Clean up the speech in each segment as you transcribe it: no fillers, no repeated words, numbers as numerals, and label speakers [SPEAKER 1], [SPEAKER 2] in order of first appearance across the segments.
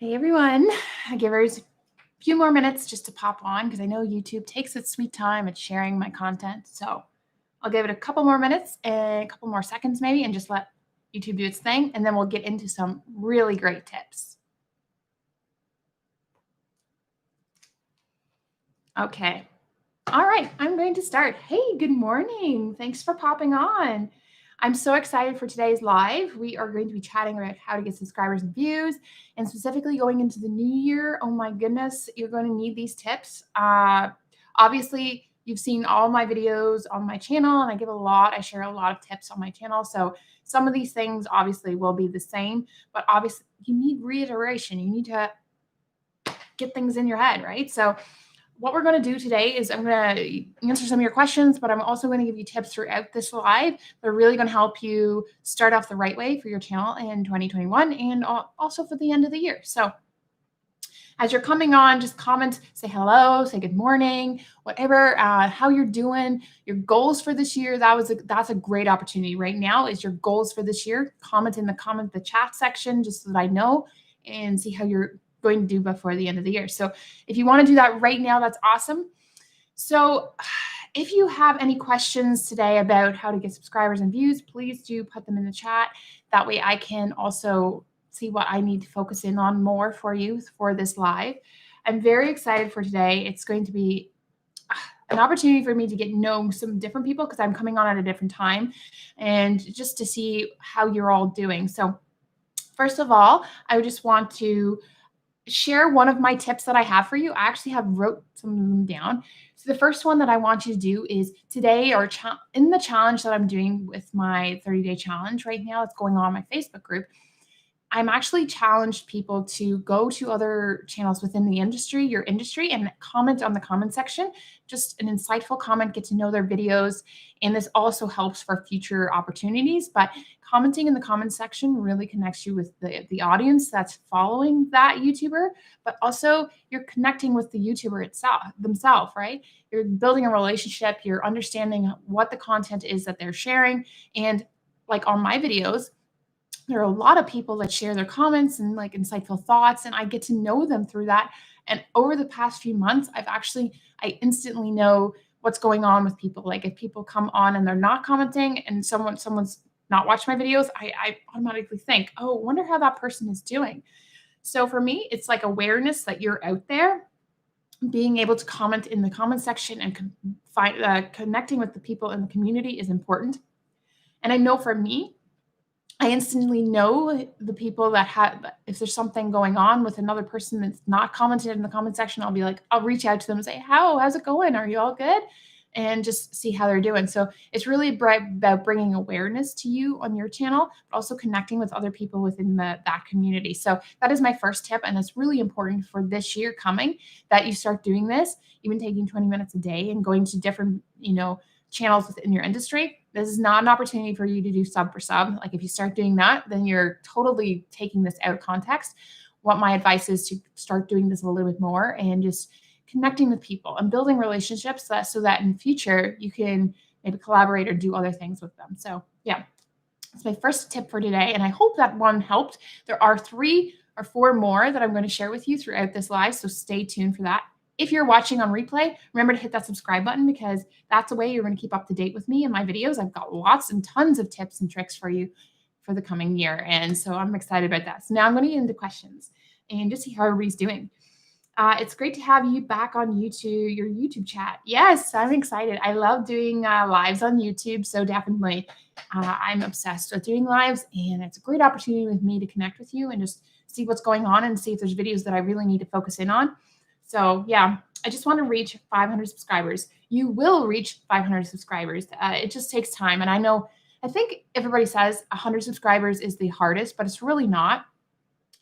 [SPEAKER 1] Hey everyone, I give ours a few more minutes just to pop on because I know YouTube takes its sweet time at sharing my content. So I'll give it a couple more minutes and a couple more seconds maybe and just let YouTube do its thing. And then we'll get into some really great tips. Okay. All right, I'm going to start. Hey, good morning. Thanks for popping on. I'm so excited for today's live. We are going to be chatting about how to get subscribers and views, and specifically going into the new year. Oh my goodness, you're going to need these tips. Obviously, you've seen all my videos on my channel, and I share a lot of tips on my channel. So some of these things obviously will be the same, but obviously you need reiteration. You need to get things in your head, right? So what we're going to do today is I'm going to answer some of your questions, but I'm also going to give you tips throughout this live that are really going to help you start off the right way for your channel in 2021 and also for the end of the year. So as you're coming on, just comment, say hello, say good morning, whatever, how you're doing, your goals for this year. That's a great opportunity right now is your goals for this year. Comment in the chat section just so that I know and see how you're going to do before the end of the year. So if you want to do that right now, that's awesome. So if you have any questions today about how to get subscribers and views, please do put them in the chat. That way I can also see what I need to focus in on more for you for this live. I'm very excited for today. It's going to be an opportunity for me to get to know some different people because I'm coming on at a different time and just to see how you're all doing. So first of all, I just want to share one of my tips that I have for you. I actually have wrote some of them down. So the first one that I want you to do is today or in the challenge that I'm doing with my 30-day challenge right now, it's going on my Facebook group. I'm actually challenged people to go to other channels within the industry, your industry, and comment on the comment section. Just an insightful comment, get to know their videos. And this also helps for future opportunities. But commenting in the comment section really connects you with the audience that's following that YouTuber, but also you're connecting with the YouTuber themselves, right? You're building a relationship, you're understanding what the content is that they're sharing. And like on my videos, there are a lot of people that share their comments and like insightful thoughts, and I get to know them through that. And over the past few months, I instantly know what's going on with people. Like if people come on and they're not commenting and someone's not watched my videos, I automatically think, oh, wonder how that person is doing. So for me, it's like awareness that you're out there, being able to comment in the comment section and connecting with the people in the community is important. And I know for me, I instantly know the people that if there's something going on with another person that's not commented in the comment section, I'll reach out to them and say, how's it going? Are you all good? And just see how they're doing. So it's really about bringing awareness to you on your channel, but also connecting with other people within that community. So that is my first tip. And it's really important for this year coming that you start doing this, even taking 20 minutes a day and going to different, channels within your industry. This is not an opportunity for you to do sub for sub. Like if you start doing that, then you're totally taking this out of context. What my advice is to start doing this a little bit more and just connecting with people and building relationships so that in the future you can maybe collaborate or do other things with them. So yeah, that's my first tip for today. And I hope that one helped. There are 3 or 4 more that I'm going to share with you throughout this live. So stay tuned for that. If you're watching on replay, remember to hit that subscribe button because that's a way you're going to keep up to date with me and my videos. I've got lots and tons of tips and tricks for you for the coming year. And so I'm excited about that. So now I'm going to get into questions and just see how everybody's doing. It's great to have you back on YouTube, your YouTube chat. Yes, I'm excited. I love doing lives on YouTube. So definitely I'm obsessed with doing lives and it's a great opportunity with me to connect with you and just see what's going on and see if there's videos that I really need to focus in on. So yeah, I just want to reach 500 subscribers. You will reach 500 subscribers. It just takes time. And I think everybody says 100 subscribers is the hardest, but it's really not.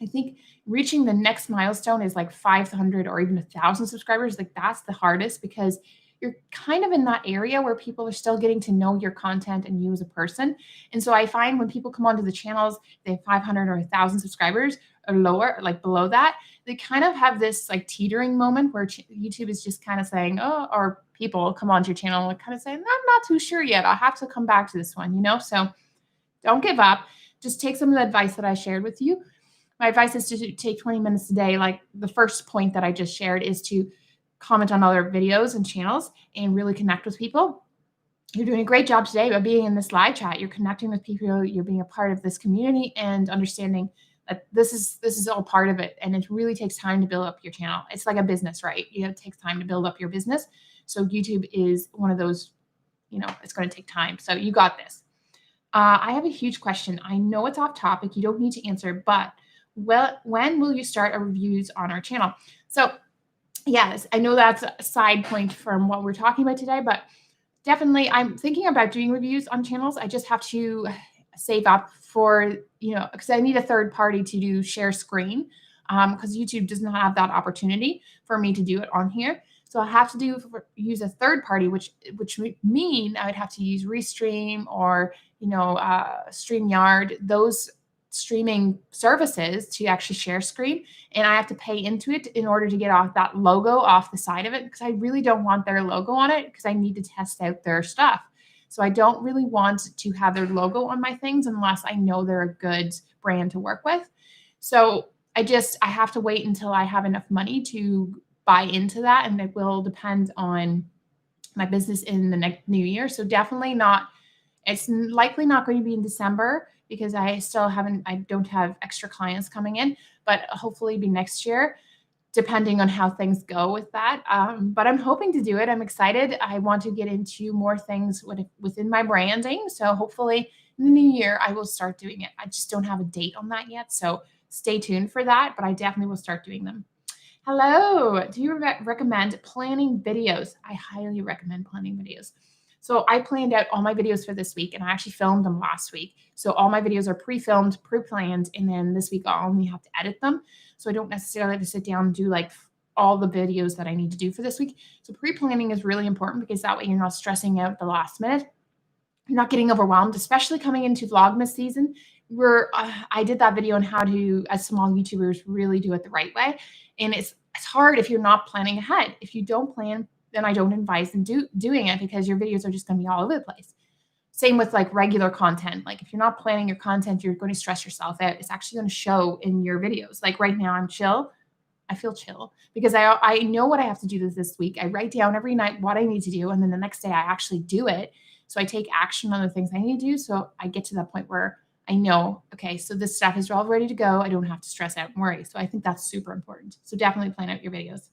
[SPEAKER 1] I think reaching the next milestone is like 500 or even 1,000 subscribers. Like that's the hardest because you're kind of in that area where people are still getting to know your content and you as a person. And so I find when people come onto the channels, they have 500 or 1,000 subscribers or lower, like below that, they kind of have this like teetering moment where YouTube is just kind of saying, oh, or people come onto your channel and kind of saying, I'm not too sure yet. I'll have to come back to this one, So don't give up. Just take some of the advice that I shared with you. My advice is to take 20 minutes a day. Like the first point that I just shared is to comment on other videos and channels and really connect with people. You're doing a great job today by being in this live chat. You're connecting with people, you're being a part of this community and understanding that this is all part of it. And it really takes time to build up your channel. It's like a business, right? It takes time to build up your business. So YouTube is one of those, it's going to take time. So you got this. I have a huge question. I know it's off topic. You don't need to answer, but when will you start our reviews on our channel? So yes, I know that's a side point from what we're talking about today, but definitely I'm thinking about doing reviews on channels. I just have to save up for, because I need a third party to do share screen, because YouTube does not have that opportunity for me to do it on here. So I have to use a third party, which would mean I would have to use Restream or StreamYard, those streaming services to actually share screen, and I have to pay into it in order to get off that logo off the side of it, because I really don't want their logo on it, because I need to test out their stuff. So I don't really want to have their logo on my things unless I know they're a good brand to work with. So I have to wait until I have enough money to buy into that, and it will depend on my business in the next new year. So definitely not, it's likely not going to be in December, because I don't have extra clients coming in, but hopefully be next year, depending on how things go with that. But I'm hoping to do it. I'm excited. I want to get into more things within my branding. So hopefully in the new year, I will start doing it. I just don't have a date on that yet. So stay tuned for that, but I definitely will start doing them. Hello. Do you recommend planning videos? I highly recommend planning videos. So I planned out all my videos for this week, and I actually filmed them last week. So all my videos are pre-filmed, pre-planned, and then this week I'll only have to edit them. So I don't necessarily have to sit down and do like all the videos that I need to do for this week. So pre-planning is really important, because that way you're not stressing out the last minute. You're not getting overwhelmed, especially coming into Vlogmas season, where I did that video on how to, as small YouTubers, really do it the right way. And it's hard if you're not planning ahead. If you don't plan, then I don't advise in doing it, because your videos are just going to be all over the place. Same with like regular content. Like if you're not planning your content, you're going to stress yourself out. It's actually going to show in your videos. Like right now I'm chill. I feel chill because I know what I have to do this week. I write down every night what I need to do, and then the next day I actually do it. So I take action on the things I need to do. So I get to that point where I know, okay, so this stuff is all ready to go. I don't have to stress out and worry. So I think that's super important. So definitely plan out your videos.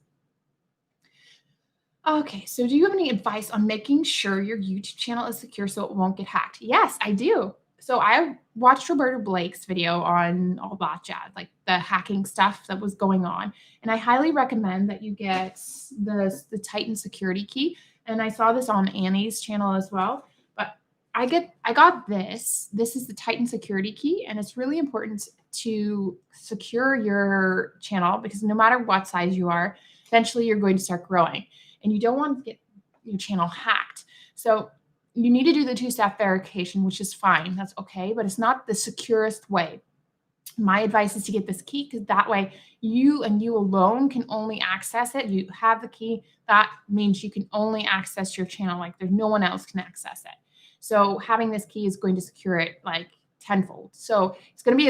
[SPEAKER 1] Okay, so do you have any advice on making sure your YouTube channel is secure so it won't get hacked? Yes, I do. So I watched Roberta Blake's video on all that jazz, like the hacking stuff that was going on. And I highly recommend that you get the Titan security key. And I saw this on Annie's channel as well. But I got this. This is the Titan security key, and it's really important to secure your channel, because no matter what size you are, eventually you're going to start growing, and you don't want to get your channel hacked. So you need to do the two-step verification, which is fine. That's okay, but it's not the securest way. My advice is to get this key, because that way you and you alone can only access it. You have the key. That means you can only access your channel. Like there's no one else can access it. So having this key is going to secure it like tenfold. So it's going to be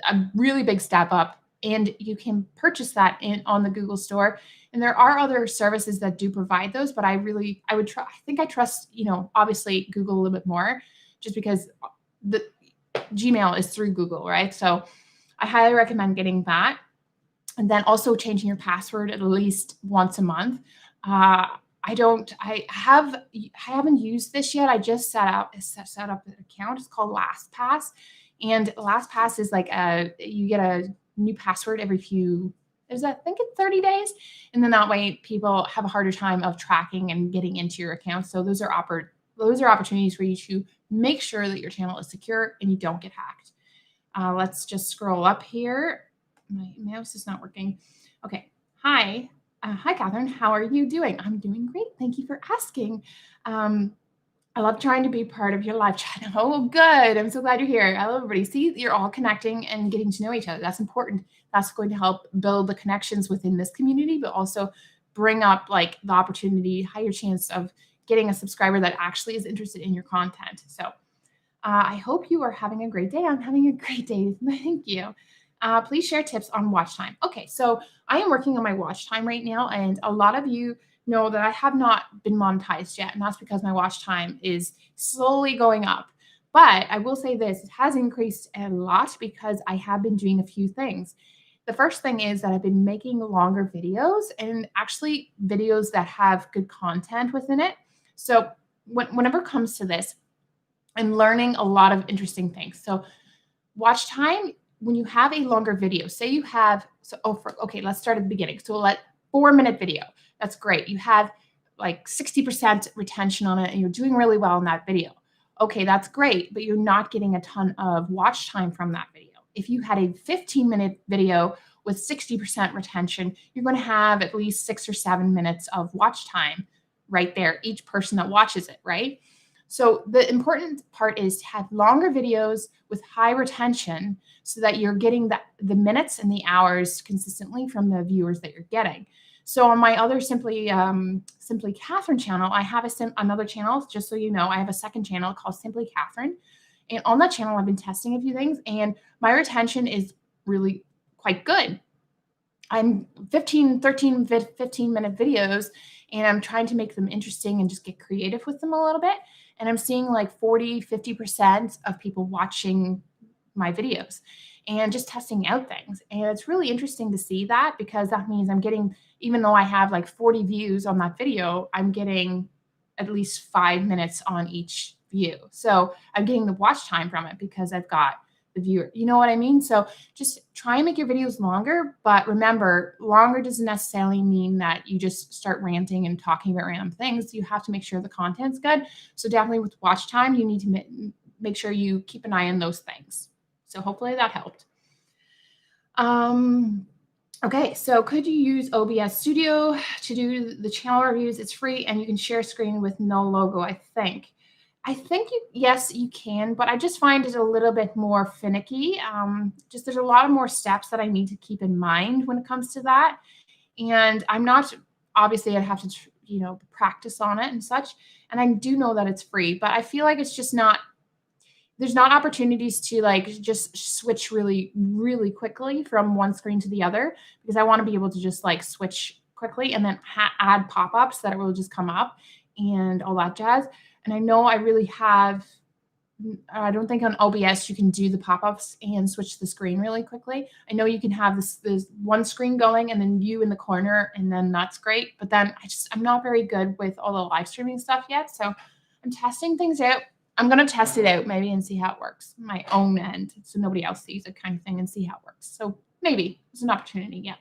[SPEAKER 1] a really big step up, and you can purchase that on the Google store. And there are other services that do provide those, but I think I trust, obviously Google a little bit more, just because the Gmail is through Google, right? So I highly recommend getting that. And then also changing your password at least once a month. I haven't used this yet. I just set up an account. It's called LastPass. And LastPass is like you get a new password every I think it's 30 days. And then that way people have a harder time of tracking and getting into your account. So those are opportunities for you to make sure that your channel is secure and you don't get hacked. Let's just scroll up here. My mouse is not working. Okay. Hi. Hi, Catherine. How are you doing? I'm doing great. Thank you for asking. I love trying to be part of your live chat. Oh, good. I'm so glad you're here. I love everybody. See, you're all connecting and getting to know each other. That's important. That's going to help build the connections within this community, but also bring up like the opportunity, higher chance of getting a subscriber that actually is interested in your content. So I hope you are having a great day. I'm having a great day. Thank you. Please share tips on watch time. Okay, so I am working on my watch time right now, and a lot of you know that I have not been monetized yet, and that's because my watch time is slowly going up. But I will say this, it has increased a lot because I have been doing a few things. The first thing is that I've been making longer videos and actually videos that have good content within it. So whenever it comes to this, I'm learning a lot of interesting things. So watch time, when you have a longer video, say you have, okay, let's start at the beginning. So let 4-minute video. That's great. You have like 60% retention on it and you're doing really well in that video. Okay, that's great, but you're not getting a ton of watch time from that video. If you had a 15-minute video with 60% retention, you're going to have at least 6 or 7 minutes of watch time right there, each person that watches it, right? So the important part is to have longer videos with high retention so that you're getting the minutes and the hours consistently from the viewers that you're getting. So on my other Simply Catherine channel, I have another channel, just so you know, I have a second channel called Simply Catherine. And on that channel, I've been testing a few things and my retention is really quite good. I'm 15-minute videos and I'm trying to make them interesting and just get creative with them a little bit. And I'm seeing like 40-50% of people watching my videos and just testing out things. And it's really interesting to see that because that means I'm getting, even though I have like 40 views on that video, I'm getting at least 5 minutes on each view. So I'm getting the watch time from it because I've got the viewer. You know what I mean? So just try and make your videos longer, but remember, longer doesn't necessarily mean that you just start ranting and talking about random things. You have to make sure the content's good. So definitely with watch time, you need to make sure you keep an eye on those things. So hopefully that helped. Okay, so could you use OBS Studio to do the channel reviews? It's free and you can share screen with no logo, I think. Yes, you can, but I just find it a little bit more finicky. Just there's a lot of more steps that I need to keep in mind when it comes to that. And I'm not, obviously I'd have to, practice on it and such. And I do know that it's free, but I feel like it's just not, there's not opportunities to like just switch really, really quickly from one screen to the other because I want to be able to just like switch quickly and then add pop-ups that will just come up and all that jazz. And I know I don't think on OBS you can do the pop-ups and switch the screen really quickly. I know you can have this one screen going and then you in the corner and then that's great. But then I'm not very good with all the live streaming stuff yet. So I'm testing things out. I'm going to test it out maybe and see how it works on my own end so nobody else sees it kind of thing and see how it works. So maybe it's an opportunity. Yeah.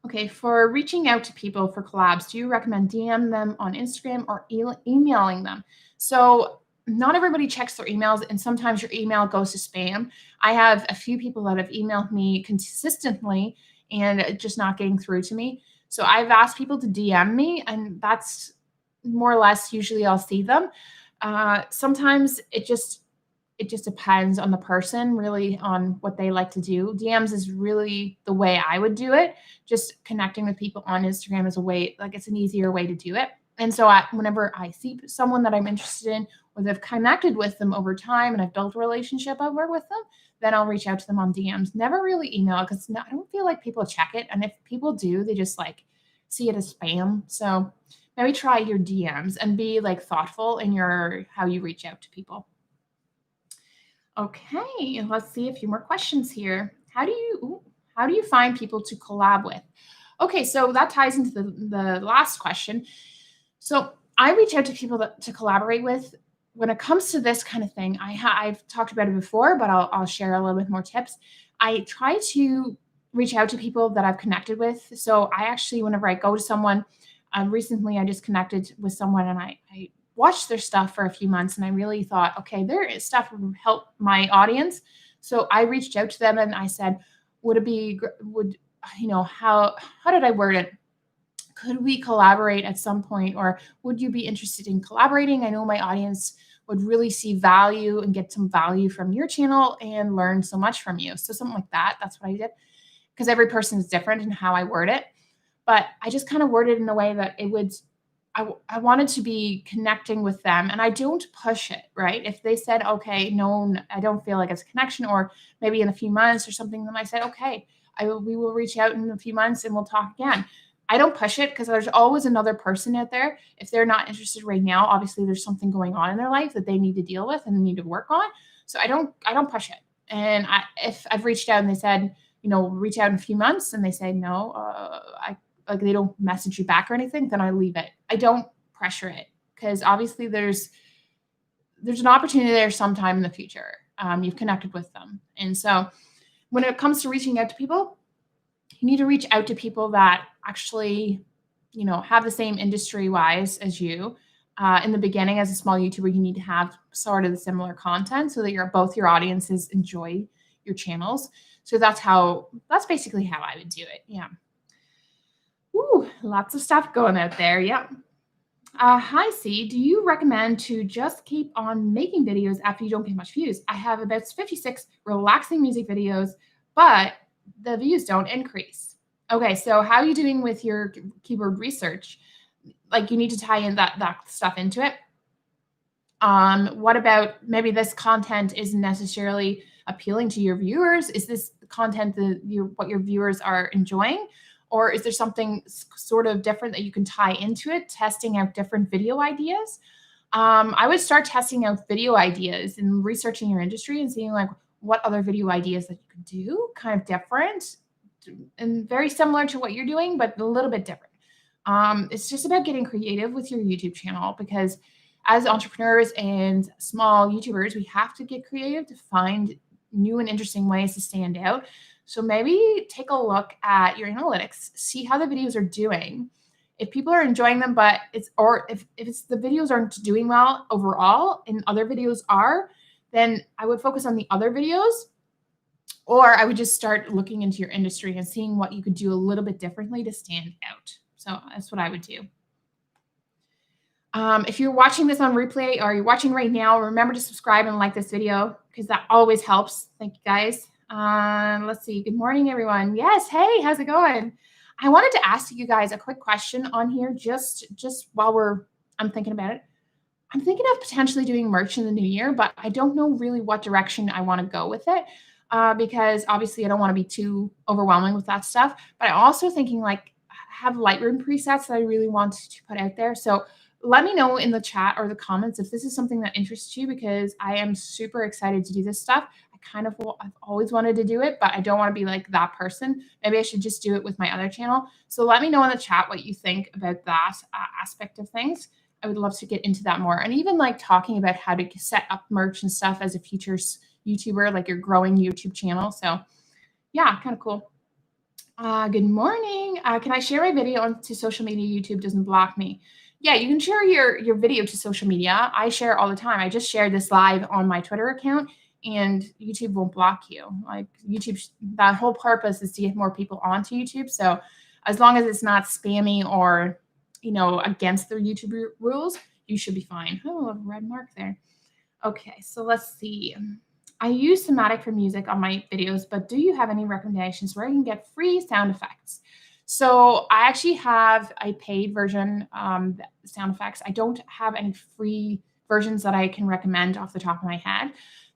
[SPEAKER 1] Okay, for reaching out to people for collabs, do you recommend DM them on Instagram or emailing them? So not everybody checks their emails, and sometimes your email goes to spam. I have a few people that have emailed me consistently and just not getting through to me. So I've asked people to DM me, and that's more or less usually I'll see them. Sometimes it just depends on the person, really, on what they like to do. DMs is really the way I would do it. Just connecting with people on Instagram is a way, like it's an easier way to do it. And so whenever I see someone that I'm interested in, or they've connected with them over time and I've built a relationship over with them, then I'll reach out to them on DMs. Never really email because I don't feel like people check it. And if people do, they just like see it as spam. So maybe try your DMs and be like thoughtful in how you reach out to people. Okay, let's see a few more questions here. How do you find people to collab with? Okay, so that ties into the last question. So I reach out to people to collaborate with. When it comes to this kind of thing, I've talked about it before, but I'll share a little bit more tips. I try to reach out to people that I've connected with. So I actually, whenever I go to someone, recently I just connected with someone and I watched their stuff for a few months and I really thought, okay, there is stuff that would help my audience. So I reached out to them and I said, how did I word it? Could we collaborate at some point, or would you be interested in collaborating? I know my audience would really see value and get some value from your channel and learn so much from you. So something like that. That's what I did, because every person is different in how I word it. But I just kind of worded in a way that it would I wanted to be connecting with them, and I don't push it, right? If they said, okay, no, I don't feel like it's a connection, or maybe in a few months or something, then I said, okay, we will reach out in a few months and we'll talk again. I don't push it because there's always another person out there. If they're not interested right now, obviously there's something going on in their life that they need to deal with and they need to work on. So I don't push it. And if I've reached out and they said, reach out in a few months and they say no, I like they don't message you back or anything, then I leave it. I don't pressure it because obviously there's an opportunity there sometime in the future. You've connected with them, and so when it comes to reaching out to people, you need to reach out to people that actually, have the same industry wise as you. In the beginning, as a small YouTuber, you need to have sort of the similar content so that both your audiences enjoy your channels. So that's basically how I would do it. Yeah. Ooh, lots of stuff going out there. Yeah. Hi, C. Do you recommend to just keep on making videos after you don't get much views? I have about 56 relaxing music videos, but the views don't increase. Okay, so how are you doing with your keyword research? Like you need to tie in that stuff into it. What about maybe this content isn't necessarily appealing to your viewers? Is this content what your viewers are enjoying? Or is there something sort of different that you can tie into it, testing out different video ideas? I would start testing out video ideas and researching your industry and seeing like what other video ideas that you could do, kind of different and very similar to what you're doing, but a little bit different. It's just about getting creative with your YouTube channel because as entrepreneurs and small YouTubers, we have to get creative to find new and interesting ways to stand out. So maybe take a look at your analytics, see how the videos are doing. If people are enjoying them, but if it's the videos aren't doing well overall and other videos are, then I would focus on the other videos, or I would just start looking into your industry and seeing what you could do a little bit differently to stand out. So that's what I would do. If you're watching this on replay or you're watching right now, remember to subscribe and like this video because that always helps. Thank you, guys. Let's see. Good morning, everyone. Yes. Hey, how's it going? I wanted to ask you guys a quick question on here just while I'm thinking about it. I'm thinking of potentially doing merch in the new year, but I don't know really what direction I want to go with it because obviously I don't want to be too overwhelming with that stuff. But I'm also thinking like I have Lightroom presets that I really want to put out there. So let me know in the chat or the comments if this is something that interests you because I am super excited to do this stuff. I've always wanted to do it, but I don't want to be like that person. Maybe I should just do it with my other channel. So let me know in the chat what you think about that aspect of things. I would love to get into that more. And even like talking about how to set up merch and stuff as a future YouTuber, like your growing YouTube channel. So yeah, kind of cool. Good morning. Can I share my video onto social media? YouTube doesn't block me. Yeah, you can share your video to social media. I share all the time. I just shared this live on my Twitter account and YouTube won't block you. Like YouTube, that whole purpose is to get more people onto YouTube. So as long as it's not spammy or, against the YouTube rules, you should be fine. Oh, a red mark there. Okay, so let's see. I use Somatic for music on my videos, but do you have any recommendations where I can get free sound effects? So I actually have a paid version sound effects. I don't have any free versions that I can recommend off the top of my head.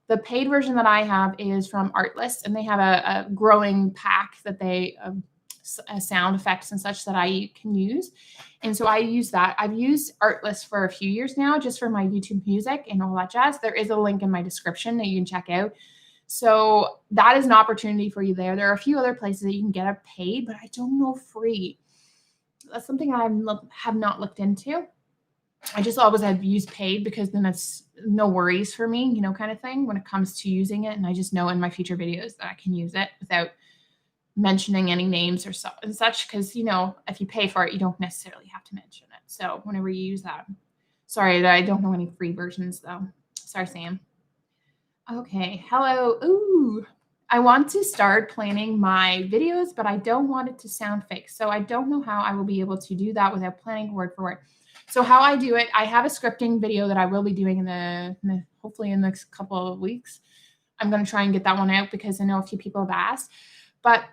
[SPEAKER 1] The paid version that I have is from Artlist, and they have a growing pack that they sound effects and such that I can use. And so I use that. I've used Artlist for a few years now, just for my YouTube music and all that jazz. There is a link in my description that you can check out. So that is an opportunity for you there. There are a few other places that you can get it paid, but I don't know free. That's something I have not looked into. I just always have used paid because then it's no worries for me, kind of thing when it comes to using it. And I just know in my future videos that I can use it without mentioning any names or and such. Because, if you pay for it, you don't necessarily have to mention it. So whenever you use that, sorry that I don't know any free versions though. Sorry, Sam. Okay. Hello. Ooh, I want to start planning my videos, but I don't want it to sound fake. So I don't know how I will be able to do that without planning word for word. So how I do it, I have a scripting video that I will be doing hopefully in the next couple of weeks. I'm going to try and get that one out because I know a few people have asked. But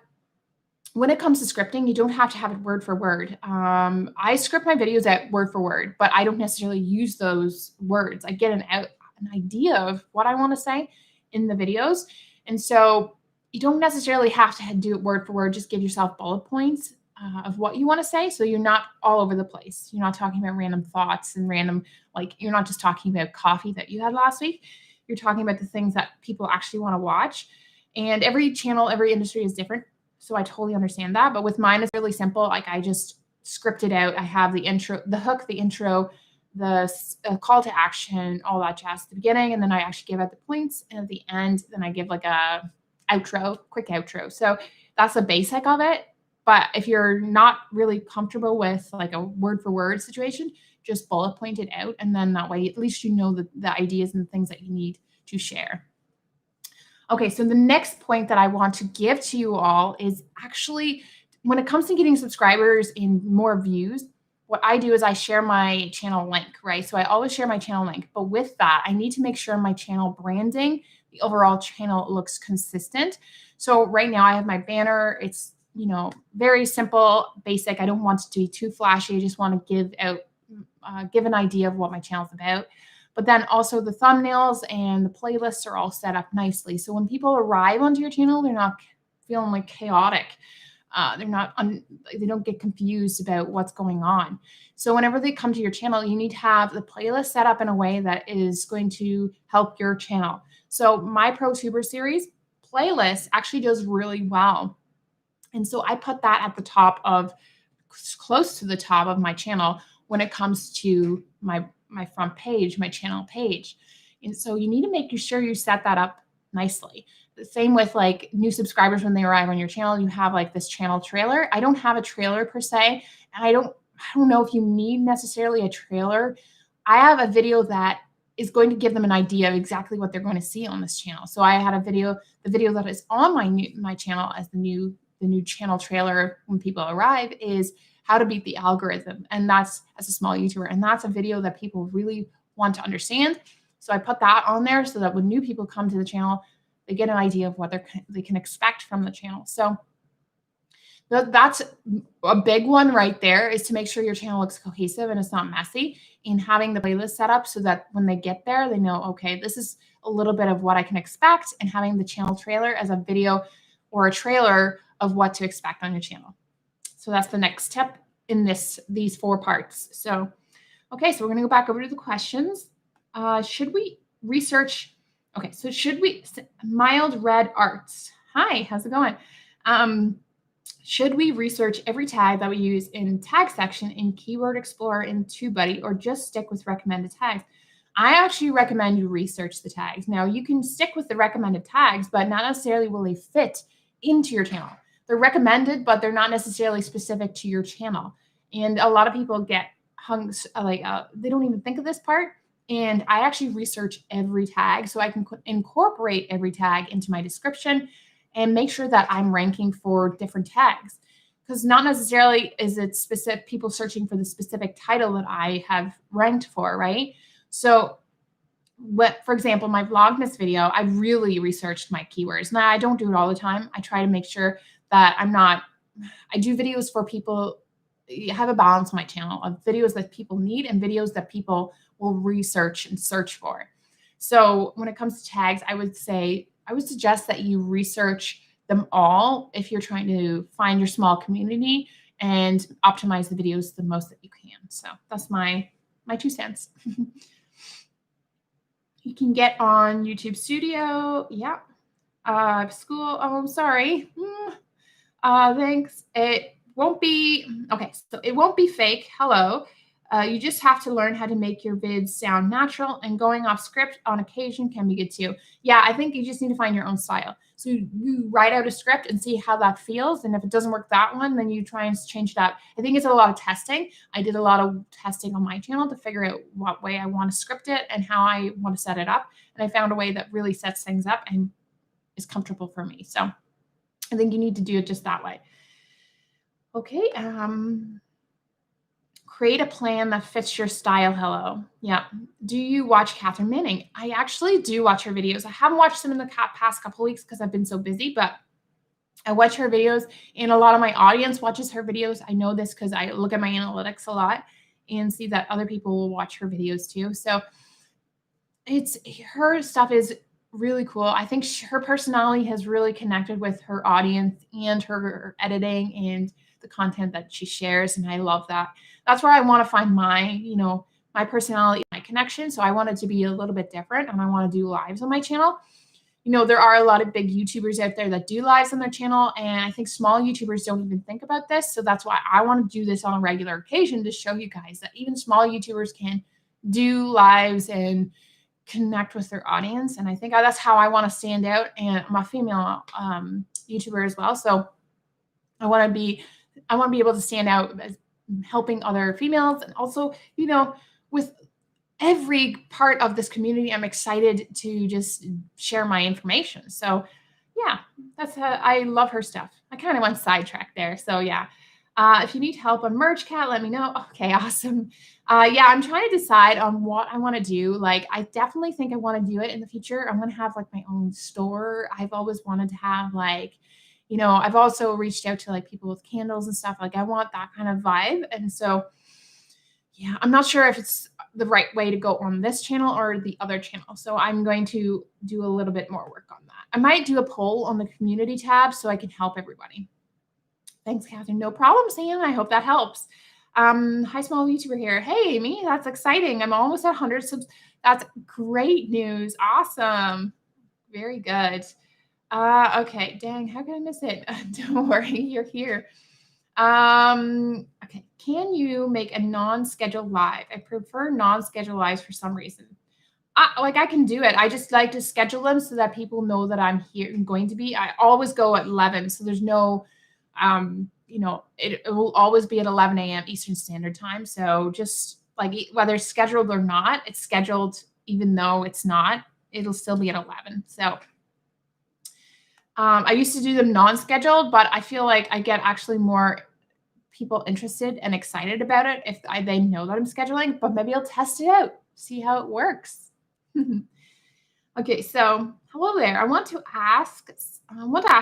[SPEAKER 1] when it comes to scripting, you don't have to have it word for word. I script my videos at word for word, but I don't necessarily use those words. I get an idea of what I want to say in the videos. And so you don't necessarily have to do it word for word. Just give yourself bullet points of what you want to say. So you're not all over the place. You're not talking about random thoughts and random, like, you're not just talking about coffee that you had last week. You're talking about the things that people actually want to watch. And every channel, every industry is different. So I totally understand that. But with mine, it's really simple. Like, I just script it out. I have the intro, the hook, the intro, the call to action, all that jazz at the beginning. And then I actually give out the points. And at the end, then I give like a outro, quick outro. So that's the basic of it. But if you're not really comfortable with like a word for word situation, just bullet point it out. And then that way, at least you know the ideas and the things that you need to share. Okay, so the next point that I want to give to you all is actually when it comes to getting subscribers and more views, what I do is I share my channel link, right? So I always share my channel link. But with that, I need to make sure my channel branding, the overall channel looks consistent. So right now I have my banner. It's, very simple, basic. I don't want it to be too flashy. I just want to give an idea of what my channel is about. But then also the thumbnails and the playlists are all set up nicely. So when people arrive onto your channel, they're not feeling like chaotic. They don't get confused about what's going on. So whenever they come to your channel, you need to have the playlist set up in a way that is going to help your channel. So my ProTuber series playlist actually does really well. And so I put that at the top of, close to the top of my channel when it comes to my front page, my channel page. And so you need to make sure you set that up nicely. The same with like new subscribers when they arrive on your channel, you have like this channel trailer. I don't have a trailer per se, and I don't know if you need necessarily a trailer. I have a video that is going to give them an idea of exactly what they're going to see on this channel. So I had the video that is on my channel as the new channel trailer when people arrive is how to beat the algorithm. And that's as a small YouTuber. And that's a video that people really want to understand. So I put that on there so that when new people come to the channel, they get an idea of what they can expect from the channel. So that's a big one right there, is to make sure your channel looks cohesive and it's not messy, and having the playlist set up so that when they get there, they know, okay, this is a little bit of what I can expect, and having the channel trailer as a video or a trailer of what to expect on your channel. So that's the next step in these 4 parts. So, okay, so we're going to go back over to the questions. Should we research? Okay, so Mild Red Arts. Hi, how's it going? Should we research every tag that we use in tag section in Keyword Explorer in TubeBuddy, or just stick with recommended tags? I actually recommend you research the tags. Now, you can stick with the recommended tags, but not necessarily will they fit into your channel. They're recommended, but they're not necessarily specific to your channel. And a lot of people get hung, they don't even think of this part. And I actually research every tag so I can incorporate every tag into my description and make sure that I'm ranking for different tags. Because not necessarily is it specific people searching for the specific title that I have ranked for, right? So for example, my Vlogmas video, I really researched my keywords. Now, I don't do it all the time. I try to make sure that I do videos for people. I have a balance on my channel of videos that people need and videos that people will research and search for. So when it comes to tags, I would suggest that you research them all if you're trying to find your small community and optimize the videos the most that you can. So that's my 2 cents. You can get on YouTube Studio. Yeah. School. Oh, I'm sorry. Thanks. It won't be. Okay. So it won't be fake. Hello. You just have to learn how to make your vids sound natural, and going off script on occasion can be good too. Yeah, I think you just need to find your own style. So you write out a script and see how that feels. And if it doesn't work that one, then you try and change it up. I think it's a lot of testing. I did a lot of testing on my channel to figure out what way I want to script it and how I want to set it up. And I found a way that really sets things up and is comfortable for me. So I think you need to do it just that way. Okay. Create a plan that fits your style. Hello. Yeah. Do you watch Catherine Manning? I actually do watch her videos. I haven't watched them in the past couple of weeks because I've been so busy, but I watch her videos, and a lot of my audience watches her videos. I know this because I look at my analytics a lot and see that other people will watch her videos too. So it's her stuff is really cool. I think her personality has really connected with her audience and her editing and the content that she shares, and I love that. That's where I want to find my, my personality, my connection. So I want it to be a little bit different, and I want to do lives on my channel. There are a lot of big YouTubers out there that do lives on their channel, and I think small YouTubers don't even think about this. So that's why I want to do this on a regular occasion to show you guys that even small YouTubers can do lives and connect with their audience. And I think that's how I want to stand out. And I'm a female YouTuber as well, so I want to be able to stand out as helping other females, and also, with every part of this community, I'm excited to just share my information. So yeah, that's how I love her stuff. I kind of went sidetracked there. So yeah. If you need help on merch, Cat, let me know. Okay, awesome. Yeah, I'm trying to decide on what I want to do. Like, I definitely think I want to do it in the future. I'm going to have like my own store. I've always wanted to have like, I've also reached out to like people with candles and stuff. Like, I want that kind of vibe. And so, yeah, I'm not sure if it's the right way to go on this channel or the other channel. So I'm going to do a little bit more work on that. I might do a poll on the community tab so I can help everybody. Thanks, Catherine. No problem, Sam. I hope that helps. Hi, small YouTuber here. Hey, me. That's exciting. I'm almost at 100 subs. That's great news. Awesome. Very good. Okay. Dang, how can I miss it? Don't worry. You're here. Okay. Can you make a non-scheduled live? I prefer non-scheduled lives for some reason. I can do it. I just like to schedule them so that people know that I'm here and going to be. I always go at 11, so there's no it will always be at 11 a.m. Eastern Standard Time. So just like whether it's scheduled or not, it's scheduled even though it's not, it'll still be at 11. So I used to do them non-scheduled, but I feel like I get actually more people interested and excited about it if they know that I'm scheduling, but maybe I'll test it out, see how it works. Okay, so hello there. I want to ask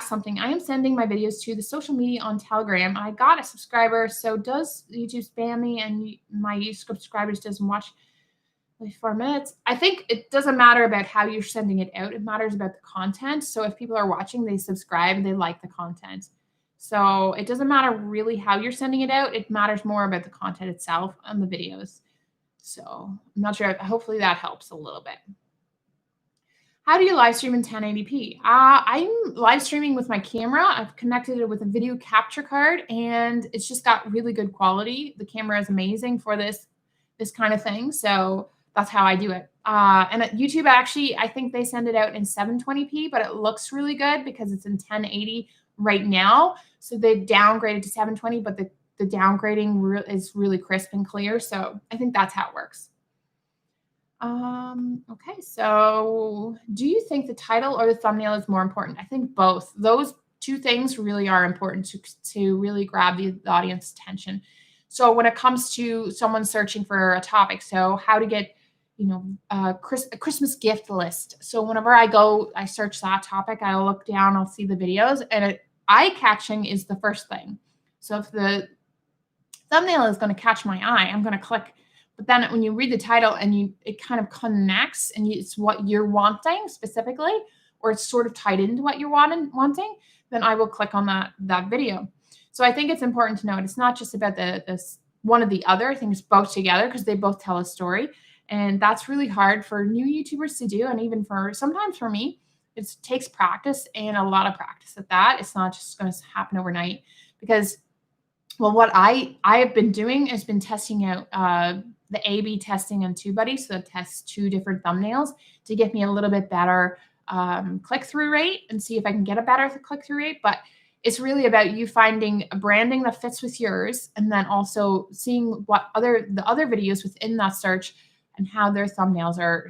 [SPEAKER 1] something. I am sending my videos to the social media on Telegram. I got a subscriber. So does YouTube spam me and my subscribers doesn't watch like 4 minutes? I think it doesn't matter about how you're sending it out. It matters about the content. So if people are watching, they subscribe, they like the content. So it doesn't matter really how you're sending it out. It matters more about the content itself and the videos. So I'm not sure. Hopefully that helps a little bit. How do you live stream in 1080p? I'm live streaming with my camera. I've connected it with a video capture card, and it's just got really good quality. The camera is amazing for this kind of thing. So that's how I do it. And at YouTube, actually, I think they send it out in 720p, but it looks really good because it's in 1080 right now. So they downgraded to 720, but the downgrading is really crisp and clear. So I think that's how it works. Okay, so do you think the title or the thumbnail is more important? I think both. Those two things really are important to really grab the audience attention. So when it comes to someone searching for a topic, so how to get, a Christmas gift list. So whenever I search that topic, I'll look down, I'll see the videos, and eye-catching is the first thing. So if the thumbnail is going to catch my eye, I'm going to click. But then when you read the title and it kind of connects and it's what you're wanting specifically, or it's sort of tied into what you're wanting, then I will click on that video. So I think it's important to note it's not just about this one or the other. I think it's both together because they both tell a story. And that's really hard for new YouTubers to do. And even sometimes for me, it takes practice and a lot of practice at that. It's not just going to happen overnight because, well, what I have been doing has been testing out the A/B testing on TubeBuddy. So it tests 2 different thumbnails to get me a little bit better click-through rate and see if I can get a better click-through rate. But it's really about you finding a branding that fits with yours, and then also seeing what the other videos within that search and how their thumbnails are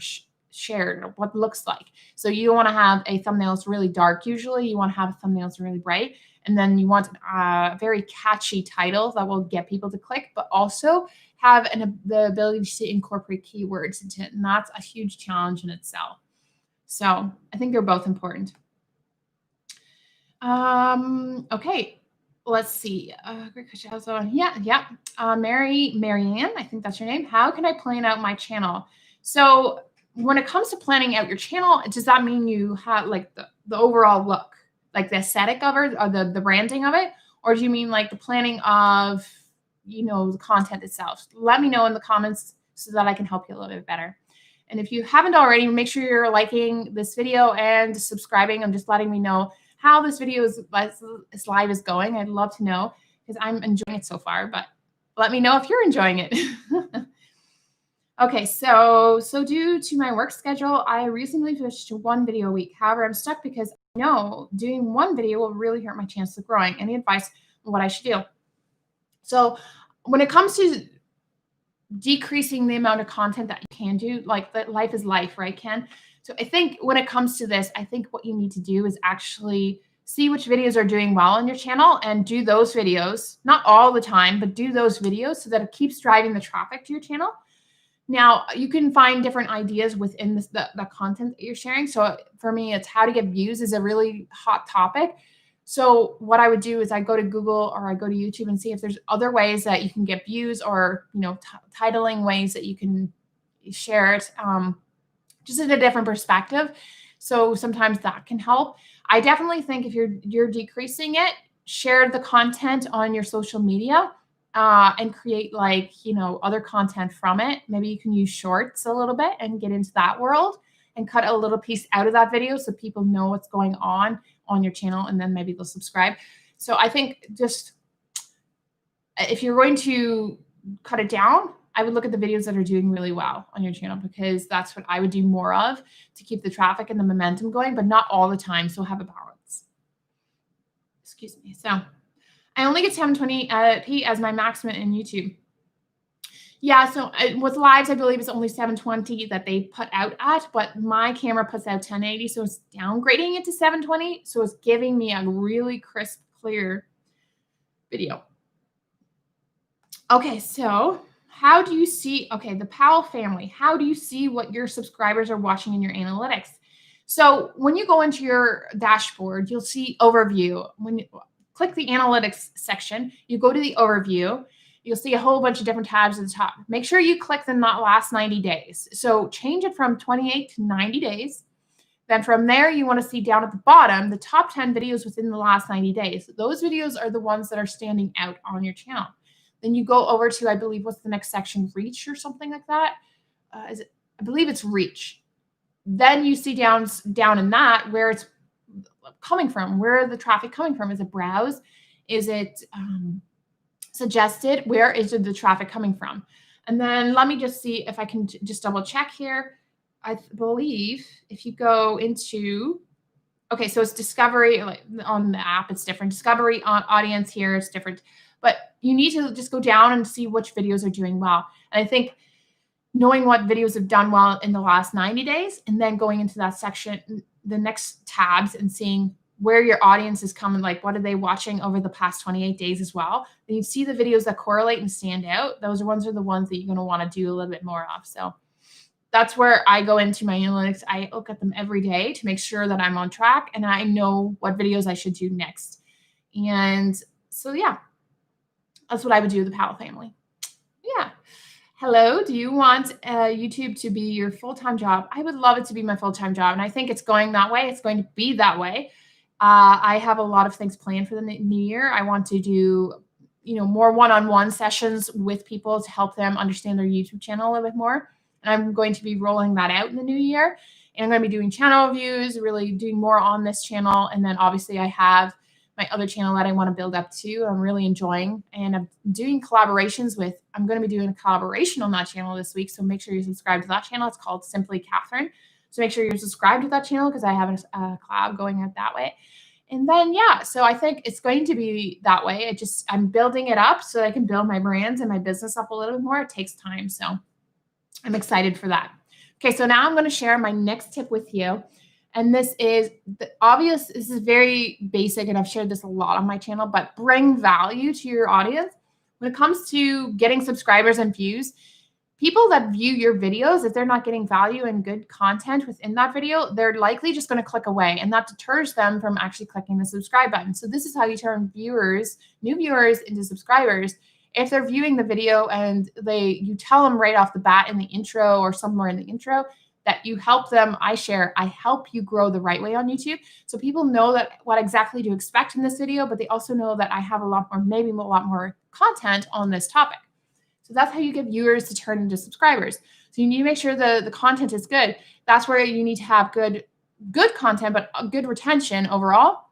[SPEAKER 1] shared, or what it looks like. So you want to have a thumbnail that's really dark. Usually you want to have a thumbnail that's really bright. And then you want a very catchy title that will get people to click, but also have the ability to incorporate keywords into it. And that's a huge challenge in itself. So I think they're both important. Okay. Let's see. Great question. Yeah. Marianne, I think that's your name. How can I plan out my channel? So when it comes to planning out your channel, does that mean you have like the overall look, like the aesthetic of it or the branding of it? Or do you mean like the planning of, the content itself? Let me know in the comments so that I can help you a little bit better. And if you haven't already, make sure you're liking this video and subscribing and just letting me know how this video is live is going. I'd love to know because I'm enjoying it so far, but let me know if you're enjoying it. Okay, so due to my work schedule, I recently switched to one video a week. However, I'm stuck because I know doing one video will really hurt my chances of growing. Any advice on what I should do? So when it comes to decreasing the amount of content that you can do, like that life is life, right, Ken? So I think when it comes to this, I think what you need to do is actually see which videos are doing well on your channel and do those videos, not all the time, but do those videos so that it keeps driving the traffic to your channel. Now, you can find different ideas within the content that you're sharing. So for me, it's how to get views is a really hot topic. So what I would do is I go to Google or I go to YouTube and see if there's other ways that you can get views or, titling ways that you can share it just in a different perspective. So sometimes that can help. I definitely think if you're decreasing it, share the content on your social media and create other content from it. Maybe you can use shorts a little bit and get into that world and cut a little piece out of that video so people know what's going on your channel, and then maybe they'll subscribe. So I think just if you're going to cut it down, I would look at the videos that are doing really well on your channel because that's what I would do more of to keep the traffic and the momentum going, but not all the time. So have a balance. Excuse me. So I only get 720p as my maximum in YouTube. Yeah, so with lives, I believe it's only 720 that they put out at, but my camera puts out 1080, so it's downgrading it to 720, so it's giving me a really crisp, clear video. Okay, so how do you see, the Powell family, how do you see what your subscribers are watching in your analytics? So when you go into your dashboard, you'll see overview. When you click the analytics section, you go to the overview, you'll see a whole bunch of different tabs at the top. Make sure you click the last 90 days. So change it from 28 to 90 days. Then from there, you want to see down at the bottom, the top 10 videos within the last 90 days. Those videos are the ones that are standing out on your channel. Then you go over to, I believe, what's the next section? Reach or something like that. I believe it's reach. Then you see down in that where it's coming from, where the traffic coming from. Is it browse? Is it suggested? Where is the traffic coming from? And then let me just see if I can just double check here. I believe if you go into, so it's discovery, like on the app, it's different. Discovery on audience here, it's different. But you need to just go down and see which videos are doing well. And I think knowing what videos have done well in the last 90 days and then going into that section, the next tabs and seeing where your audience is coming, like what are they watching over the past 28 days as well. Then you see the videos that correlate and stand out. Those are the ones that you're going to want to do a little bit more of. So that's where I go into my analytics. I look at them every day to make sure that I'm on track and I know what videos I should do next. And so, yeah, that's what I would do with the Powell family. Yeah. Hello, do you want YouTube to be your full-time job? I would love it to be my full-time job, and I think it's going that way. It's going to be that way. I have a lot of things planned for the new year. I want to do, more one-on-one sessions with people to help them understand their YouTube channel a little bit more. And I'm going to be rolling that out in the new year. And I'm going to be doing channel reviews, really doing more on this channel. And then obviously I have my other channel that I want to build up too. I'm really enjoying, and I'm doing collaborations with, I'm going to be doing a collaboration on that channel this week. So make sure you subscribe to that channel. It's called Simply Catherine. So make sure you're subscribed to that channel because I have a collab going out that way. And then, so I think it's going to be that way. I'm building it up so that I can build my brands and my business up a little bit more. It takes time. So I'm excited for that. Okay. So now I'm going to share my next tip with you. And this is this is very basic, and I've shared this a lot on my channel, but bring value to your audience. When it comes to getting subscribers and views, people that view your videos, if they're not getting value and good content within that video, they're likely just going to click away, and that deters them from actually clicking the subscribe button. So this is how you turn viewers, new viewers, into subscribers. If they're viewing the video and you tell them right off the bat in the intro or somewhere in the intro that you help them, I help you grow the right way on YouTube. So people know that what exactly to expect in this video, but they also know that I have a lot more, maybe a lot more content on this topic. So that's how you get viewers to turn into subscribers. So you need to make sure the content is good. That's where you need to have good content, but a good retention overall.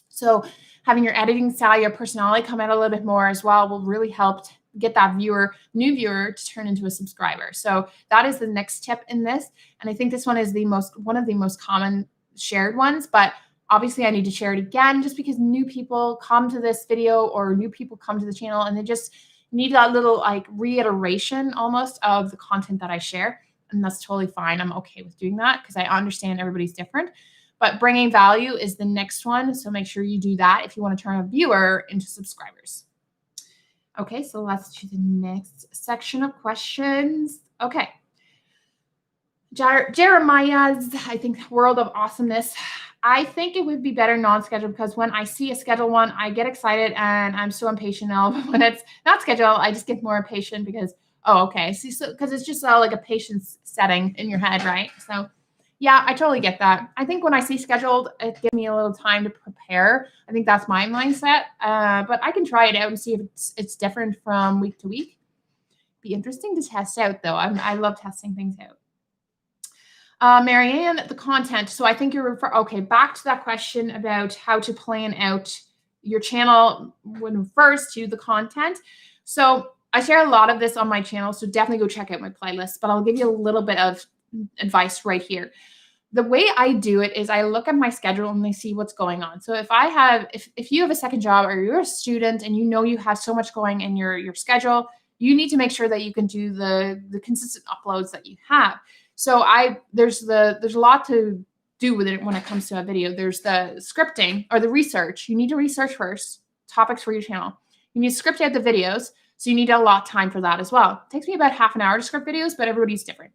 [SPEAKER 1] So having your editing style, your personality come out a little bit more as well will really help get that new viewer to turn into a subscriber. So that is the next tip in this. And I think this one is one of the most common shared ones, but obviously I need to share it again just because new people come to this video or new people come to the channel and they just need that little like reiteration almost of the content that I share. And that's totally fine. I'm okay with doing that because I understand everybody's different. But bringing value is the next one. So make sure you do that if you want to turn a viewer into subscribers. Okay, so let's do the next section of questions. Okay. Jeremiah's, I think, World of Awesomeness. I think it would be better non-scheduled because when I see a scheduled one, I get excited and I'm so impatient now. But when it's not scheduled, I just get more impatient because, oh, okay. See, so because it's just like a patience setting in your head, right? So yeah, I totally get that. I think when I see scheduled, it gives me a little time to prepare. I think that's my mindset. But I can try it out and see if it's different from week to week. Be interesting to test out, though. I love testing things out. Marianne, the content. So I think okay, back to that question about how to plan out your channel when it refers to the content. So I share a lot of this on my channel, so definitely go check out my playlist, but I'll give you a little bit of advice right here. The way I do it is I look at my schedule and I see what's going on. So if you have a second job or you're a student and you know you have so much going in your schedule, you need to make sure that you can do the consistent uploads that you have. So there's a lot to do with it when it comes to a video. There's the scripting or the research. You need to research first topics for your channel. You need to script out the videos. So you need a lot of time for that as well. It takes me about half an hour to script videos, but everybody's different.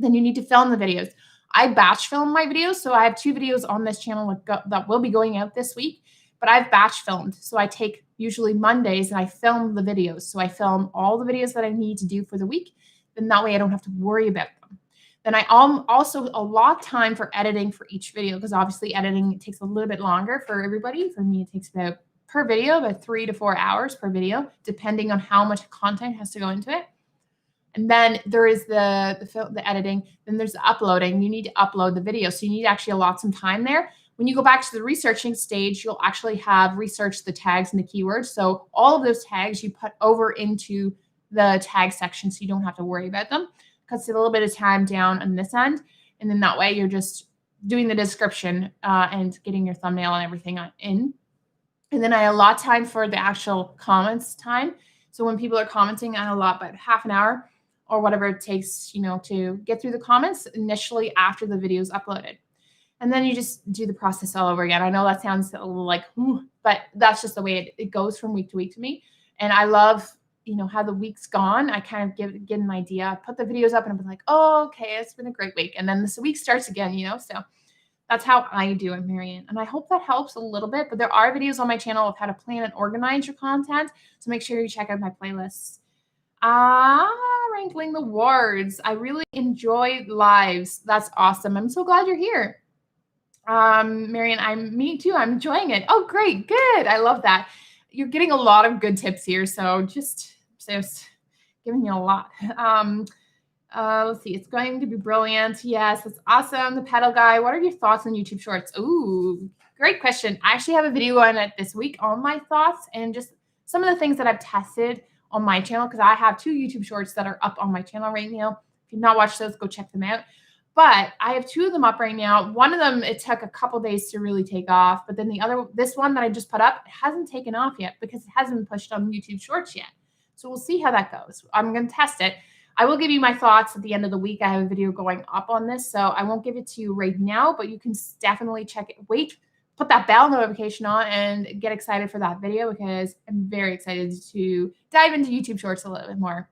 [SPEAKER 1] Then you need to film the videos. I batch film my videos. So I have 2 videos on this channel that will be going out this week, but I've batch filmed. So I take usually Mondays and I film the videos. So I film all the videos that I need to do for the week. Then that way I don't have to worry about them. Then I also allot time for editing for each video because obviously editing takes a little bit longer for everybody. For me, it takes about 3 to 4 hours per video, depending on how much content has to go into it. And then there is the editing. Then there's the uploading. You need to upload the video. So you need to actually allot some time there. When you go back to the researching stage, you'll actually have researched the tags and the keywords. So all of those tags you put over into the tag section so you don't have to worry about them. Cuts a little bit of time down on this end. And then that way you're just doing the description and getting your thumbnail and everything in. And then I allot time for the actual comments time. So when people are commenting, I allot about half an hour or whatever it takes, to get through the comments initially after the video is uploaded. And then you just do the process all over again. I know that sounds a little like, but that's just the way it goes from week to week to me. And I love how the week's gone. I kind of get an idea. I put the videos up and I'm like, oh, okay, it's been a great week. And then this week starts again, so that's how I do it, Marianne. And I hope that helps a little bit, but there are videos on my channel of how to plan and organize your content. So make sure you check out my playlists. Wrangling the wards. I really enjoy lives. That's awesome. I'm so glad you're here. Marianne, me too. I'm enjoying it. Oh, great. Good. I love that. You're getting a lot of good tips here. So just giving you a lot. Let's see. It's going to be brilliant. Yes, that's awesome. The pedal guy. What are your thoughts on YouTube Shorts? Ooh, great question. I actually have a video on it this week on my thoughts and just some of the things that I've tested on my channel because I have 2 YouTube Shorts that are up on my channel right now. If you've not watched those, go check them out. But I have 2 of them up right now. One of them, it took a couple days to really take off. But then this one that I just put up, it hasn't taken off yet because it hasn't been pushed on YouTube Shorts yet. So we'll see how that goes. I'm going to test it. I will give you my thoughts at the end of the week. I have a video going up on this, so I won't give it to you right now, but you can definitely check it. Put that bell notification on and get excited for that video because I'm very excited to dive into YouTube Shorts a little bit more.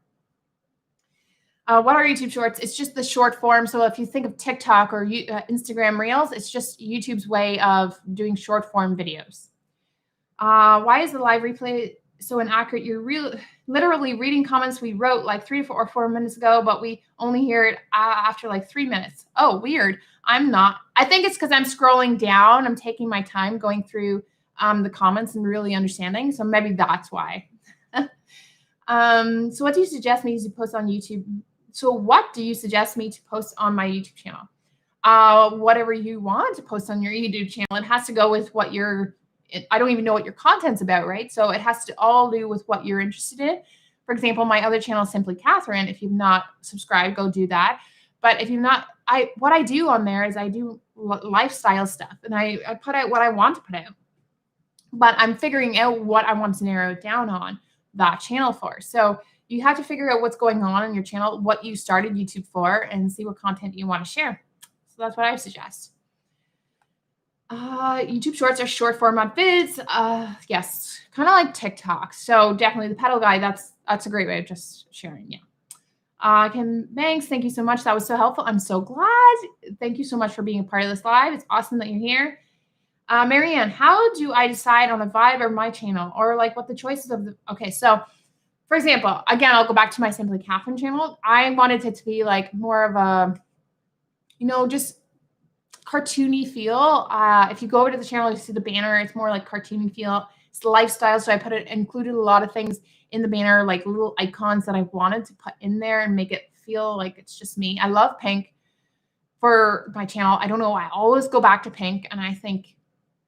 [SPEAKER 1] What are YouTube Shorts? It's just the short form. So if you think of TikTok or Instagram Reels, it's just YouTube's way of doing short form videos. Why is the live replay so inaccurate? You're literally reading comments we wrote like 3 or 4 minutes ago, but we only hear it after like 3 minutes. Oh, weird. I'm not. I think it's because I'm scrolling down. I'm taking my time going through the comments and really understanding. So maybe that's why. So what do you suggest me to post on YouTube? So what do you suggest me to post on my YouTube channel? Whatever you want to post on your YouTube channel. It has to go with what I don't even know what your content's about, right? So it has to all do with what you're interested in. For example, my other channel is Simply Catherine. If you've not subscribed, go do that. But if you're not, what I do on there is I do lifestyle stuff, and I put out what I want to put out. But I'm figuring out what I want to narrow it down on that channel for. So you have to figure out what's going on in your channel, what you started YouTube for, and see what content you want to share. So that's what I suggest. YouTube Shorts are short format vids. Yes, kind of like TikTok. So definitely the pedal guide. That's a great way of just sharing. Yeah. Kim Banks, thank you so much. That was so helpful. I'm so glad. Thank you so much for being a part of this live. It's awesome that you're here. Marianne, how do I decide on a vibe or my channel, or like what the choices of okay, so for example, again, I'll go back to my Simply Catherine channel. I wanted it to be like more of a, just cartoony feel. If you go over to the channel, you see the banner, it's more like cartoony feel. It's lifestyle. So I included a lot of things in the banner, like little icons that I wanted to put in there and make it feel like it's just me. I love pink for my channel. I don't know. I always go back to pink, and I think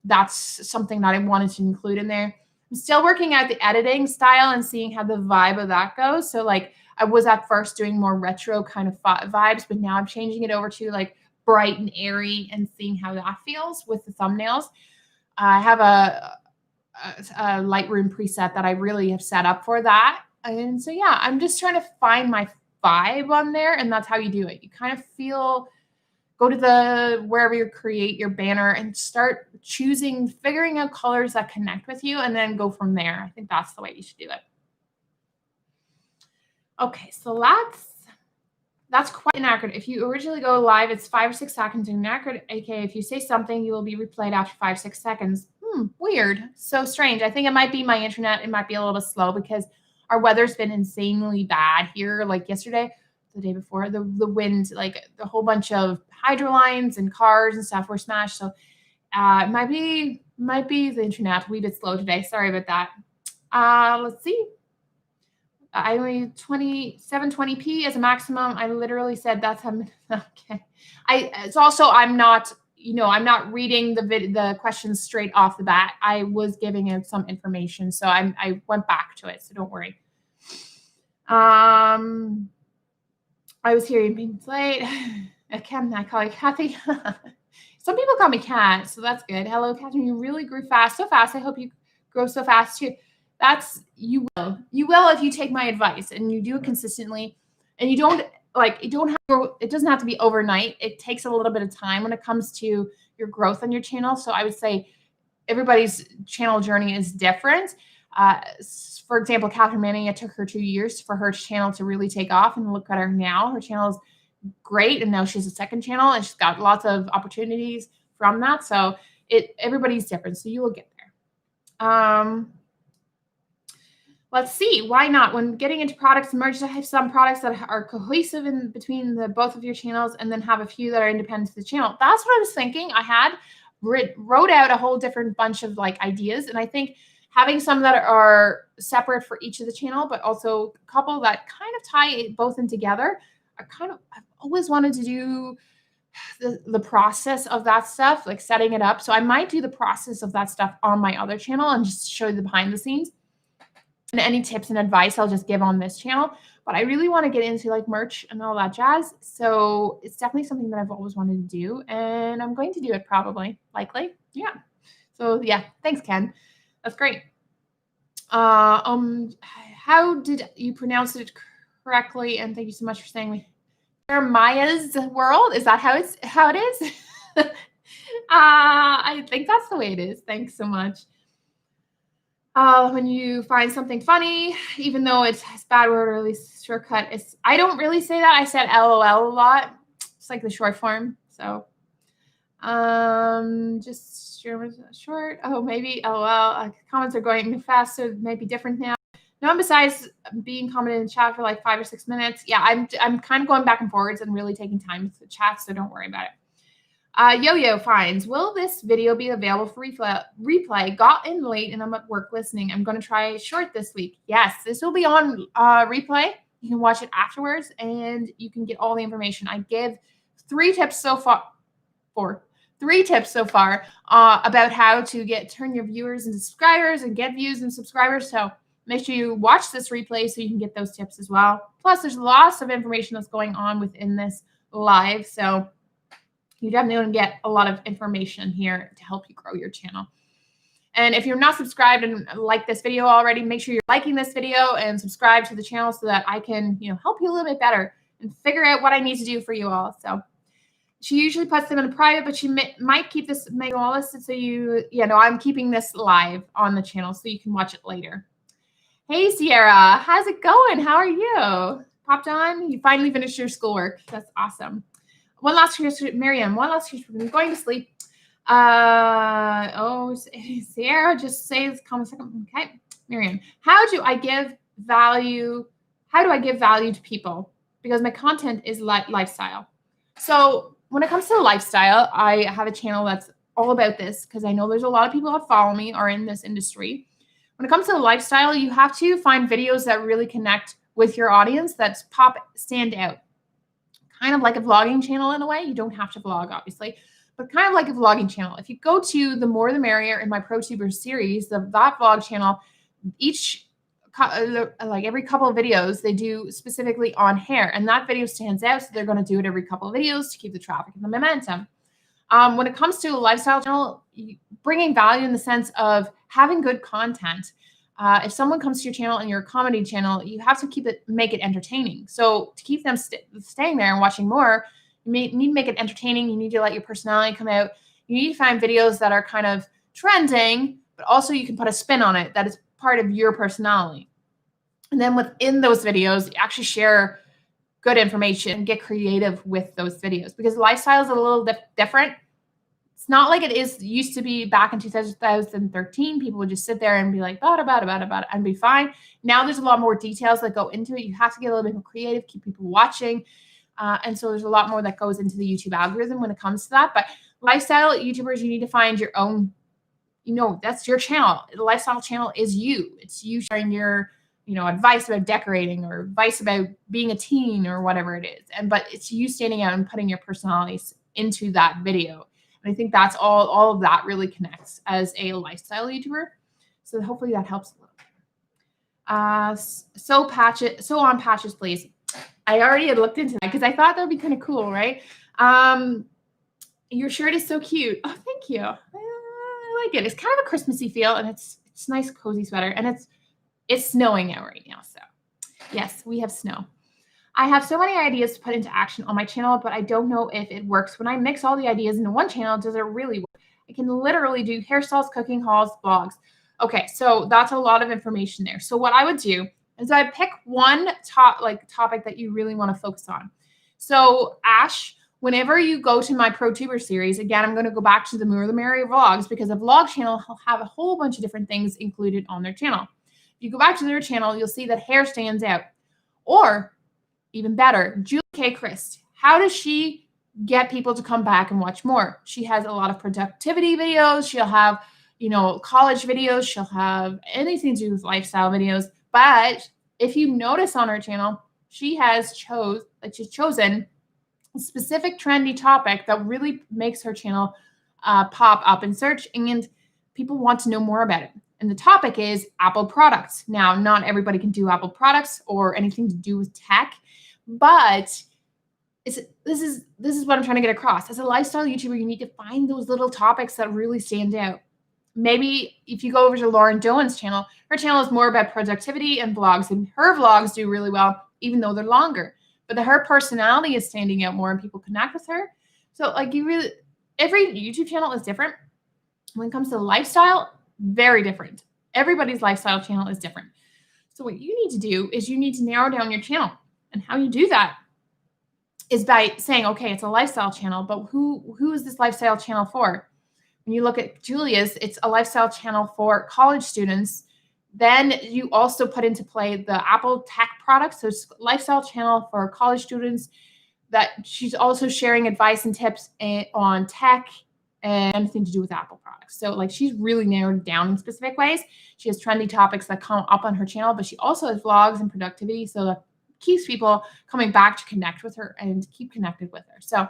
[SPEAKER 1] that's something that I wanted to include in there. I'm still working out the editing style and seeing how the vibe of that goes. So like I was at first doing more retro kind of vibes, but now I'm changing it over to like bright and airy and seeing how that feels with the thumbnails. I have a Lightroom preset that I really have set up for that. And so, yeah, I'm just trying to find my vibe on there, and that's how you do it. You kind of go to wherever you create your banner and start figuring out colors that connect with you, and then go from there. I think that's the way you should do it. Okay, so that's quite inaccurate. If you originally go live, it's 5 or 6 seconds. Inaccurate, aka if you say something, you will be replayed after 5 6 seconds. Weird. So strange. I think it might be my internet. It might be a little bit slow because our weather's been insanely bad here. Like yesterday, the day before, the wind, like the whole bunch of hydro lines and cars and stuff were smashed. So it might be the internet a wee bit slow today. Sorry about that. Let's see. I only 720p as a maximum. I literally said that's how. Okay. It's also I'm not reading the questions straight off the bat. I was giving it some information, so I went back to it. So don't worry. I was hearing being late. I call you Kathy. Some people call me Kat, so that's good. Hello, Catherine. You really grew so fast. I hope you grow so fast too. You will if you take my advice and you do it consistently, and you don't it doesn't have to be overnight. It takes a little bit of time when it comes to your growth on your channel. So I would say everybody's channel journey is different. For example, Catherine Manning, it took her 2 years for her channel to really take off, and look at her now. Her channel is great, and now she's a second channel, and she's got lots of opportunities from that. So everybody's different, so you will get there. Let's see. Why not? When getting into products and merch, I have some products that are cohesive in between both of your channels, and then have a few that are independent to the channel. That's what I was thinking. I had wrote out a whole different bunch of like ideas, and I think having some that are separate for each of the channel, but also a couple that kind of tie both in together. I've always wanted to do the process of that stuff, like setting it up. So I might do the process of that stuff on my other channel and just show you the behind the scenes. And any tips and advice I'll just give on this channel. But I really want to get into like merch and all that jazz. So it's definitely something that I've always wanted to do. And I'm going to do it likely. Yeah. So yeah, thanks, Ken. That's great. How did you pronounce it correctly? And thank you so much for saying Jeremiah's World. Is that how it is? I think that's the way it is. Thanks so much. When you find something funny, even though it's a bad word or at least shortcut, I don't really say that. I said LOL a lot. It's like the short form. So just short. Oh, maybe LOL. Comments are going fast, so it might be different now. No one besides being commented in the chat for like 5 or 6 minutes. Yeah, I'm kind of going back and forwards and really taking time to chat, so don't worry about it. Yo-Yo finds, will this video be available for replay? Got in late and I'm at work listening. I'm going to try short this week. Yes, this will be on replay. You can watch it afterwards and you can get all the information. I give 3 tips so far. 3 tips so far about how to turn your viewers into subscribers and get views and subscribers. So make sure you watch this replay so you can get those tips as well. Plus, there's lots of information that's going on within this live. So you definitely want to get a lot of information here to help you grow your channel. And if you're not subscribed and like this video already, make sure you're liking this video and subscribe to the channel so that I can, help you a little bit better and figure out what I need to do for you all. So she usually puts them in private, but she might keep this all listed. So I'm keeping this live on the channel so you can watch it later. Hey, Sierra, how's it going? How are you? Popped on? You finally finished your schoolwork. That's awesome. One last question, Miriam. One last question. I'm going to sleep. Sierra, just say this comment second. Okay, Miriam. How do I give value to people? Because my content is lifestyle. So when it comes to lifestyle, I have a channel that's all about this because I know there's a lot of people that follow me or in this industry. When it comes to lifestyle, you have to find videos that really connect with your audience, that stand out. Kind of like a vlogging channel in a way. You don't have to vlog, obviously, but kind of like a vlogging channel. If you go to the More the Merrier in my ProTuber series, that vlog channel, like every couple of videos, they do specifically on hair, and that video stands out, so they're going to do it every couple of videos to keep the traffic and the momentum. When it comes to a lifestyle channel, bringing value in the sense of having good content. If someone comes to your channel and you're a comedy channel, you have to make it entertaining. So to keep them staying there and watching more, you need to make it entertaining. You need to let your personality come out. You need to find videos that are kind of trending, but also you can put a spin on it that is part of your personality. And then within those videos, you actually share good information, get creative with those videos, because lifestyle is a little different. It's not like it used to be back in 2013. People would just sit there and be like, about it, and be fine. Now there's a lot more details that go into it. You have to get a little bit more creative, keep people watching. And so there's a lot more that goes into the YouTube algorithm when it comes to that. But lifestyle YouTubers, you need to find your own, that's your channel. The lifestyle channel is you. It's you sharing your, advice about decorating or advice about being a teen or whatever it is. But it's you standing out and putting your personalities into that video. And I think that's all of that really connects as a lifestyle YouTuber. So hopefully that helps a little. So on patches, please. I already had looked into that because I thought that would be kind of cool, right? Your shirt is so cute. Oh, thank you. I like it. It's kind of a Christmassy feel, and it's a nice, cozy sweater. And it's snowing out right now. So yes, we have snow. I have so many ideas to put into action on my channel, but I don't know if it works. When I mix all the ideas into one channel, does it really work? I can literally do hairstyles, cooking, hauls, vlogs. Okay, so that's a lot of information there. So what I would do is I'd pick one topic that you really want to focus on. So Ash, whenever you go to my ProTuber series, again, I'm going to go back to the More the Merrier vlogs, because a vlog channel will have a whole bunch of different things included on their channel. If you go back to their channel, you'll see that hair stands out. Or even better, Julie K. Christ. How does she get people to come back and watch more? She has a lot of productivity videos. She'll have, college videos. She'll have anything to do with lifestyle videos. But if you notice on her channel, she has chosen a specific trendy topic that really makes her channel pop up in search, and people want to know more about it. And the topic is Apple products. Now, not everybody can do Apple products or anything to do with tech, but this is what I'm trying to get across. As a lifestyle YouTuber, you need to find those little topics that really stand out. Maybe if you go over to Lauren Doan's channel, her channel is more about productivity and vlogs, and her vlogs do really well, even though they're longer. But her personality is standing out more and people connect with her. So every YouTube channel is different. When it comes to lifestyle, very different. Everybody's lifestyle channel is different. So what you need to do is you need to narrow down your channel. And how you do that is by saying, okay, it's a lifestyle channel, but who is this lifestyle channel for? When you look at Julia's, it's a lifestyle channel for college students. Then you also put into play the Apple tech products. So it's a lifestyle channel for college students that she's also sharing advice and tips on tech and anything to do with Apple products. So like she's really narrowed it down in specific ways. She has trendy topics that come up on her channel, but she also has vlogs and productivity. So that keeps people coming back to connect with her and keep connected with her. So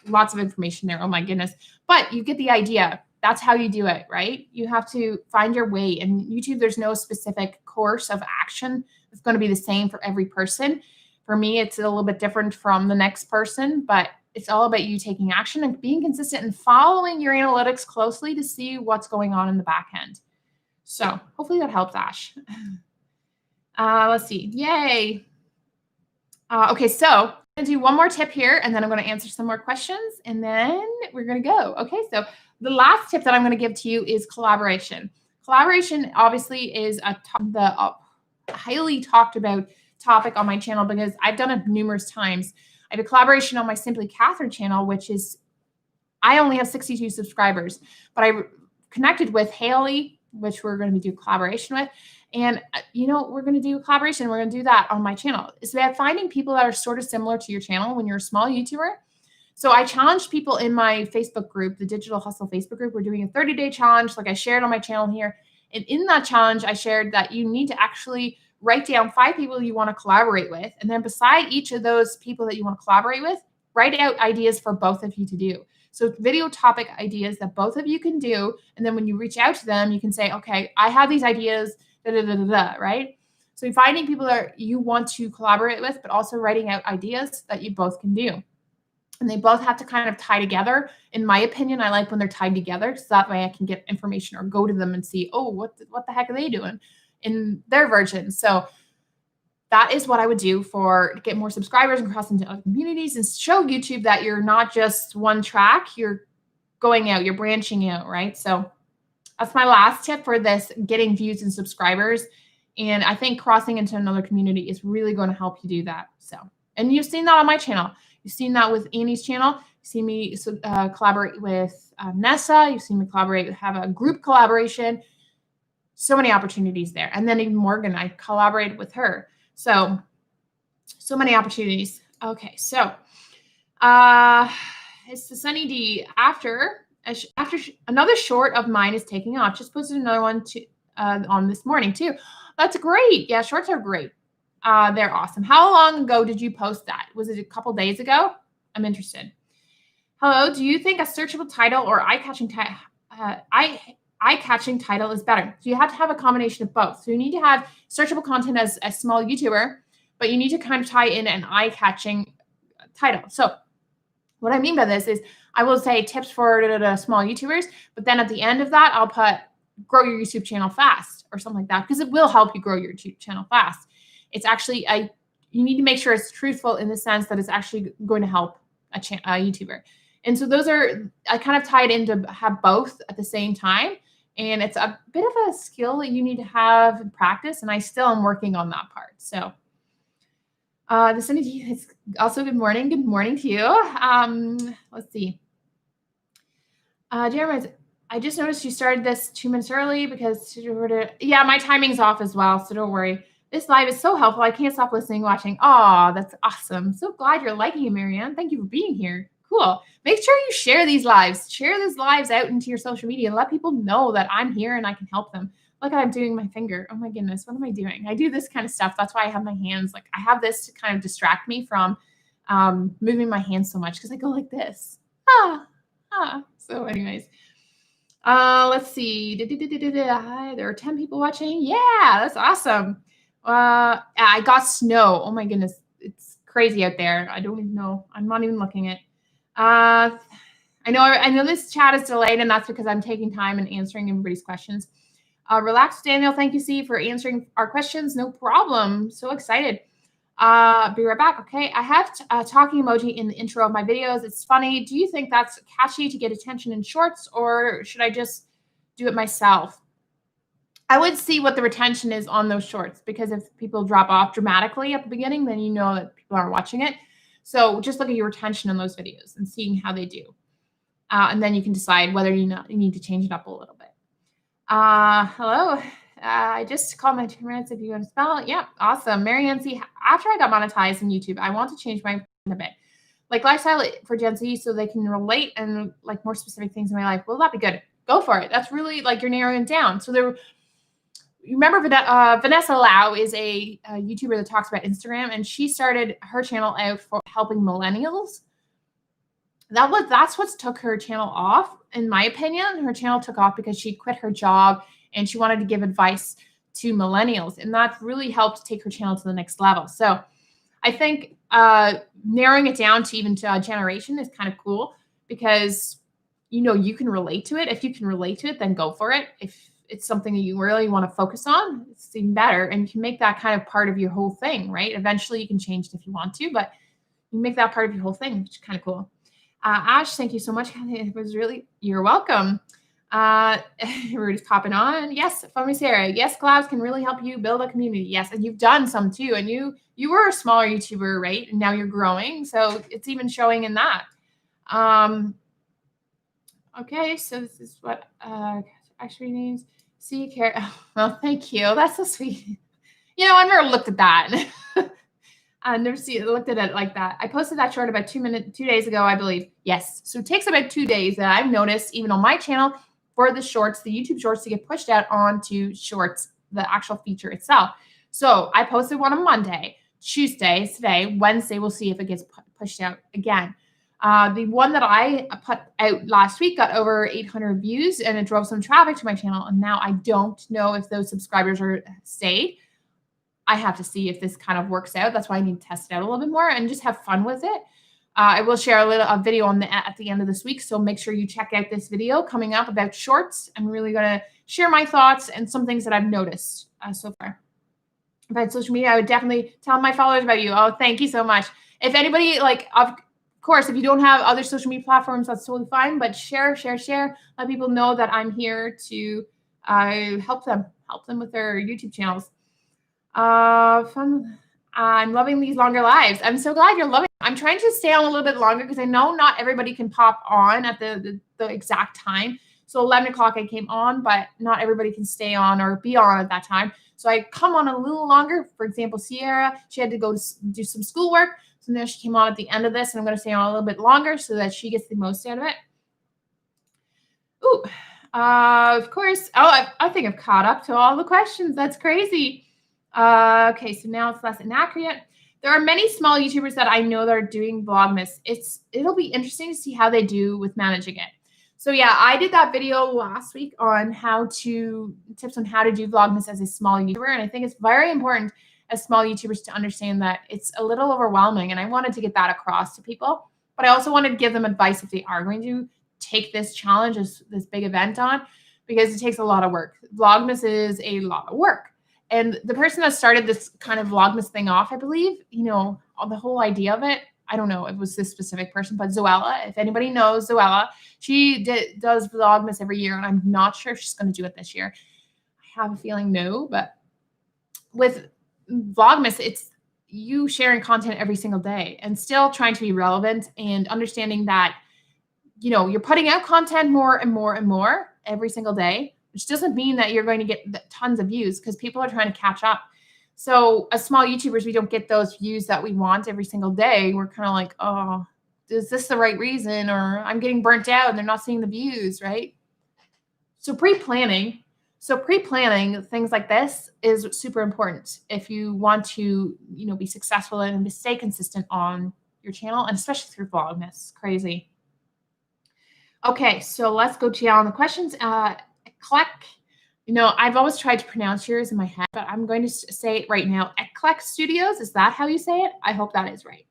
[SPEAKER 1] lots of information there. Oh my goodness. But you get the idea. That's how you do it, right? You have to find your way. And YouTube, there's no specific course of action. It's going to be the same for every person. For me, it's a little bit different from the next person, but it's all about you taking action and being consistent and following your analytics closely to see what's going on in the back end. So hopefully that helps, Ash. Let's see. Yay. Okay, so I'm going to do one more tip here, and then I'm going to answer some more questions, and then we're going to go. Okay, so the last tip that I'm going to give to you is collaboration. Collaboration obviously is the highly talked about topic on my channel because I've done it numerous times. I have a collaboration on my Simply Catherine channel, which is, I only have 62 subscribers, but I connected with Haley, which we're going to do collaboration with. And, we're going to do a collaboration. We're going to do that on my channel. It's about finding people that are sort of similar to your channel when you're a small YouTuber. So I challenged people in my Facebook group, the Digital Hustle Facebook group. We're doing a 30-day challenge like I shared on my channel here. And in that challenge, I shared that you need to actually write down 5 people you want to collaborate with. And then beside each of those people that you want to collaborate with, write out ideas for both of you to do. So video topic ideas that both of you can do. And then when you reach out to them, you can say, okay, I have these ideas, right? So you're finding people that you want to collaborate with, but also writing out ideas that you both can do. And they both have to kind of tie together. In my opinion, I like when they're tied together, so that way I can get information or go to them and see, oh, what the heck are they doing in their version? So that is what I would do to get more subscribers and cross into other communities and show YouTube that you're not just one track, you're going out, you're branching out, right? So that's my last tip for this, getting views and subscribers. And I think crossing into another community is really going to help you do that. So, and you've seen that on my channel. You've seen that with Annie's channel. You see me collaborate with Nessa. You've seen me have a group collaboration. So many opportunities there. And then even Morgan, I collaborated with her. So many opportunities. Okay, so it's the Sunny D. After another short of mine is taking off. Just posted another one on this morning too. That's great. Yeah, shorts are great. They're awesome. How long ago did you post that? Was it a couple days ago? I'm interested. Hello, do you think a searchable title or eye-catching title is better? So you have to have a combination of both. So you need to have searchable content as a small YouTuber, but you need to kind of tie in an eye-catching title. So what I mean by this is I will say tips for small YouTubers, but then at the end of that, I'll put grow your YouTube channel fast or something like that, because it will help you grow your YouTube channel fast. It's actually, you need to make sure it's truthful in the sense that it's actually going to help a YouTuber. And so I kind of tied in to have both at the same time. And it's a bit of a skill that you need to have in practice. And I still am working on that part. So it's also good morning. Good morning to you. Let's see. Jeremy, I just noticed you started this 2 minutes early because, yeah, my timing's off as well. So don't worry. This live is so helpful. I can't stop listening, watching. Oh, that's awesome. So glad you're liking it, Marianne. Thank you for being here. Cool. Make sure you share these lives. Share these lives out into your social media and let people know that I'm here and I can help them. Look, I'm doing my finger. Oh my goodness, what am I doing? I do this kind of stuff. That's why I have my hands. Like I have this to kind of distract me from moving my hands so much because I go like this. So anyways, let's see. Hi, there are 10 people watching. Yeah, that's awesome. I got snow. Oh my goodness. It's crazy out there. I don't even know. I'm not even looking at. I know this chat is delayed, and that's because I'm taking time and answering everybody's questions. Relax, Daniel. Thank you, C, for answering our questions. No problem. So excited. Be right back. Okay. I have a talking emoji in the intro of my videos. It's funny. Do you think that's catchy to get attention in shorts, or should I just do it myself? I would see what the retention is on those shorts, because if people drop off dramatically at the beginning, then you know that people aren't watching it. So just look at your retention on those videos and seeing how they do. And then you can decide whether you need to change it up a little bit. Hello. I just called my 2 minutes if you want to spell it. Yeah, awesome. Marianne, see, after I got monetized on YouTube, I want to change my a bit. Like lifestyle for Gen Z so they can relate and like more specific things in my life. Will that be good? Go for it. That's really like you're narrowing it down. So you remember Vanessa Lau is a YouTuber that talks about Instagram, and she started her channel out for helping millennials. That's what took her channel off, in my opinion. Her channel took off because she quit her job and she wanted to give advice to millennials, and that really helped take her channel to the next level. So I think narrowing it down to even to a generation is kind of cool, because you can relate to it. If you can relate to it, then go for it. If it's something that you really want to focus on, it's even better, and you can make that kind of part of your whole thing, right? Eventually you can change it if you want to, but you make that part of your whole thing, which is kind of cool. Ash, thank you so much. It was you're welcome. Everybody's popping on. Yes, Foamy Sarah. Yes, collabs can really help you build a community. Yes, and you've done some too. And you were a smaller YouTuber, right? And now you're growing, so it's even showing in that. Okay, so this is what actually means. See, care. Well, thank you. That's so sweet. I never looked at that. I never looked at it like that. I posted that short about 2 days ago, I believe. Yes. So it takes about 2 days that I've noticed, even on my channel, for the shorts, the YouTube shorts, to get pushed out onto shorts, the actual feature itself. So I posted one on Monday. Tuesday is today. Wednesday, we'll see if it gets pushed out again. The one that I put out last week got over 800 views, and it drove some traffic to my channel. And now I don't know if those subscribers are stayed. I have to see if this kind of works out. That's why I need to test it out a little bit more and just have fun with it. I will share a video at the end of this week, so make sure you check out this video coming up about shorts. I'm really going to share my thoughts and some things that I've noticed so far. About social media, I would definitely tell my followers about you. Oh, thank you so much. If anybody, of course, if you don't have other social media platforms, that's totally fine. But share. Let people know that I'm here to help them with their YouTube channels. Fun. I'm loving these longer lives. I'm so glad you're loving it. I'm trying to stay on a little bit longer because I know not everybody can pop on at the exact time. So 11 o'clock I came on, but not everybody can stay on or be on at that time. So I come on a little longer. For example, Sierra, she had to go do some schoolwork. So now she came on at the end of this, and I'm going to stay on a little bit longer so that she gets the most out of it. Ooh, of course. Oh, I think I've caught up to all the questions. That's crazy. Okay, so now it's less inaccurate. There are many small YouTubers that I know that are doing Vlogmas. It'll be interesting to see how they do with managing it. So yeah, I did that video last week on tips on how to do Vlogmas as a small YouTuber. And I think it's very important as small YouTubers to understand that it's a little overwhelming. And I wanted to get that across to people, but I also wanted to give them advice if they are going to take this challenge, this big event on, because it takes a lot of work. Vlogmas is a lot of work. And the person that started this kind of Vlogmas thing off, I believe, the whole idea of it, I don't know if it was this specific person, but Zoella, if anybody knows Zoella, she does Vlogmas every year, and I'm not sure if she's going to do it this year. I have a feeling no, but with Vlogmas, it's you sharing content every single day and still trying to be relevant and understanding that, you're putting out content more and more and more every single day, which doesn't mean that you're going to get tons of views, because people are trying to catch up. So as small YouTubers, we don't get those views that we want every single day. We're kind of like, oh, is this the right reason? Or I'm getting burnt out and they're not seeing the views, right? So pre-planning things like this is super important if you want to, be successful and to stay consistent on your channel, and especially through Vlogmas. Crazy. Okay, so let's go to on the questions. Eclec. I've always tried to pronounce yours in my head, but I'm going to say it right now. Eclec Studios, is that how you say it? I hope that is right.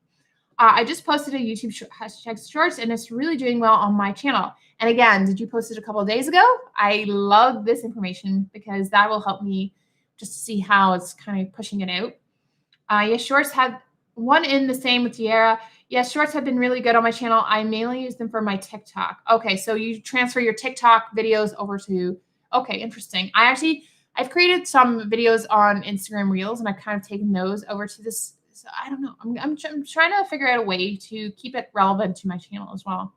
[SPEAKER 1] I just posted a YouTube hashtag shorts, and it's really doing well on my channel. And again, did you post it a couple of days ago? I love this information because that will help me just see how it's kind of pushing it out. Yes, shorts have one in the same with Tierra. Yes, shorts have been really good on my channel. I mainly use them for my TikTok. Okay, so you transfer your TikTok videos over to, okay, interesting. I actually I've created some videos on Instagram Reels, and I've kind of taken those over to this. So I don't know. I'm trying to figure out a way to keep it relevant to my channel as well.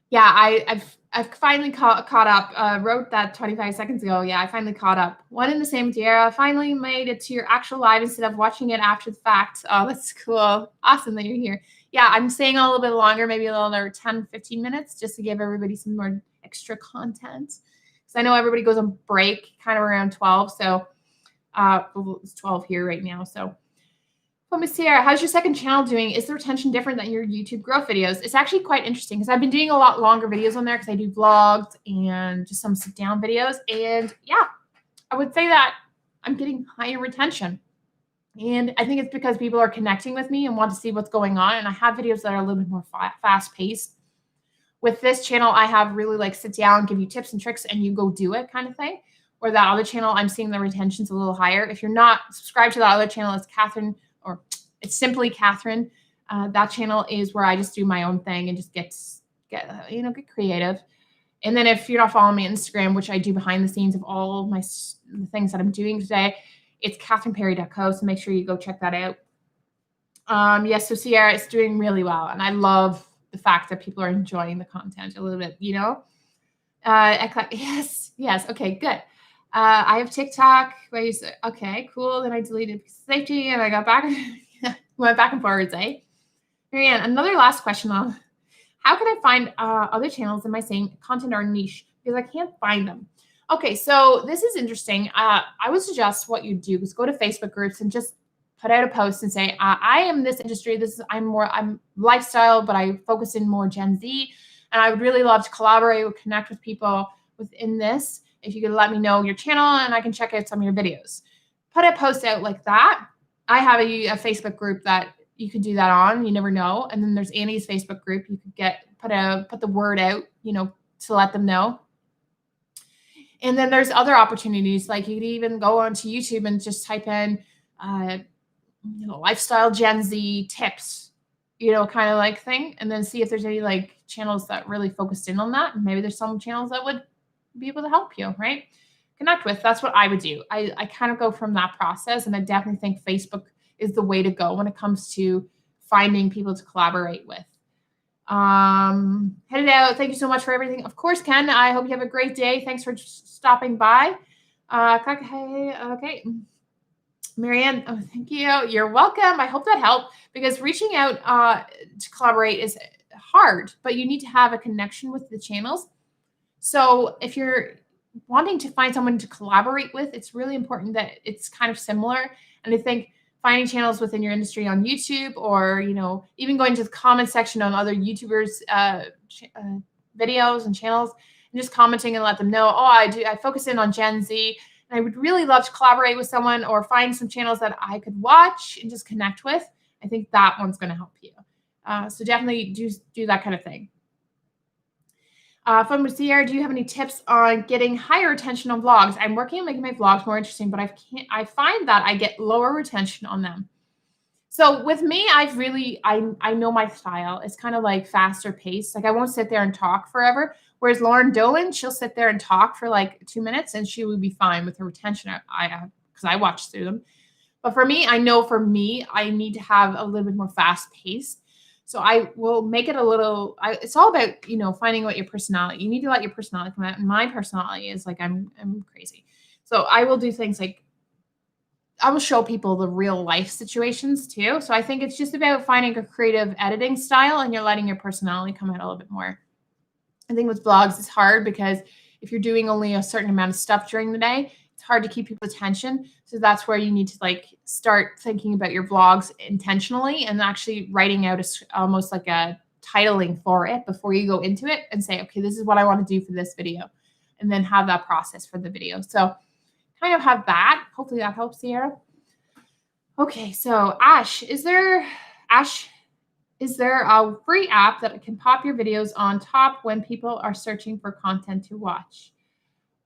[SPEAKER 1] Yeah, I've finally caught up. Wrote that 25 seconds ago. Yeah, I finally caught up. One in the same Tiara. Finally made it to your actual live instead of watching it after the fact. Oh, that's cool. Awesome that you're here. Yeah, I'm staying a little bit longer, maybe a little another 10, 15 minutes, just to give everybody some more extra content. Because I know everybody goes on break kind of around 12. So it's 12 here right now. So Miss Sierra, how's your second channel doing? Is the retention different than your YouTube growth videos? It's actually quite interesting because I've been doing a lot longer videos on there because I do vlogs and just some sit down videos. And yeah, I would say that I'm getting higher retention. And I think it's because people are connecting with me and want to see what's going on. And I have videos that are a little bit more fast paced. With this channel, I have really like sit down, give you tips and tricks, and you go do it kind of thing. Or that other channel, I'm seeing the retention's a little higher. If you're not subscribed to that other channel, it's Catherine, or it's simply Catherine. That channel is where I just do my own thing and just get creative. And then if you're not following me on Instagram, which I do behind the scenes of all my things that I'm doing today, it's catherineperry.co. So make sure you go check that out. Yes, so Sierra is doing really well. And I love the fact that people are enjoying the content a little bit, Yes. Okay, good. I have TikTok. Okay, cool. Then I deleted safety and I got back, went back and forwards, eh? Marianne, another last question. How can I find other channels in my same content or niche? Because I can't find them. Okay, so this is interesting. I would suggest what you do is go to Facebook groups and just put out a post and say, I am this industry. I'm lifestyle, but I focus in more Gen Z. And I would really love to collaborate or connect with people within this. If you could let me know your channel and I can check out some of your videos. Put a post out like that. I have a Facebook group that you could do that on. You never know. And then there's Annie's Facebook group. You could put the word out, to let them know. And then there's other opportunities. Like you could even go onto YouTube and just type in, lifestyle Gen Z tips, kind of like thing. And then see if there's any like channels that really focused in on that. And maybe there's some channels that would be able to help you, right? Connect with. That's what I would do. I kind of go from that process. And I definitely think Facebook is the way to go when it comes to finding people to collaborate with. Head it out. Thank you so much for everything. Of course, Ken, I hope you have a great day. Thanks for stopping by. Okay. Marianne, oh, thank you. You're welcome. I hope that helped because reaching out to collaborate is hard, but you need to have a connection with the channels. So if you're wanting to find someone to collaborate with, it's really important that it's kind of similar. And I think finding channels within your industry on YouTube or, even going to the comment section on other YouTubers' videos and channels and just commenting and let them know, I focus in on Gen Z and I would really love to collaborate with someone or find some channels that I could watch and just connect with. I think that one's going to help you. So definitely do that kind of thing. Fun with Sierra, do you have any tips on getting higher retention on vlogs? I'm working on making my vlogs more interesting, but I find that I get lower retention on them. So with me, I know my style. It's kind of like faster paced. Like I won't sit there and talk forever. Whereas Lauren Dolan, she'll sit there and talk for like 2 minutes and she would be fine with her retention. Because I watch through them. But for me, I know I need to have a little bit more fast paced. So I will make it it's all about, finding out your personality. You need to let your personality come out. And my personality is like, I'm crazy. So I will do things like, I will show people the real life situations too. So I think it's just about finding a creative editing style and you're letting your personality come out a little bit more. I think with vlogs, it's hard because if you're doing only a certain amount of stuff during the day, it's hard to keep people's attention. So that's where you need to like start thinking about your vlogs intentionally and actually writing out almost like a titling for it before you go into it and say, okay, this is what I want to do for this video. And then have that process for the video. So kind of have that. Hopefully that helps, Sierra. Okay, so Ash, is there a free app that can pop your videos on top when people are searching for content to watch?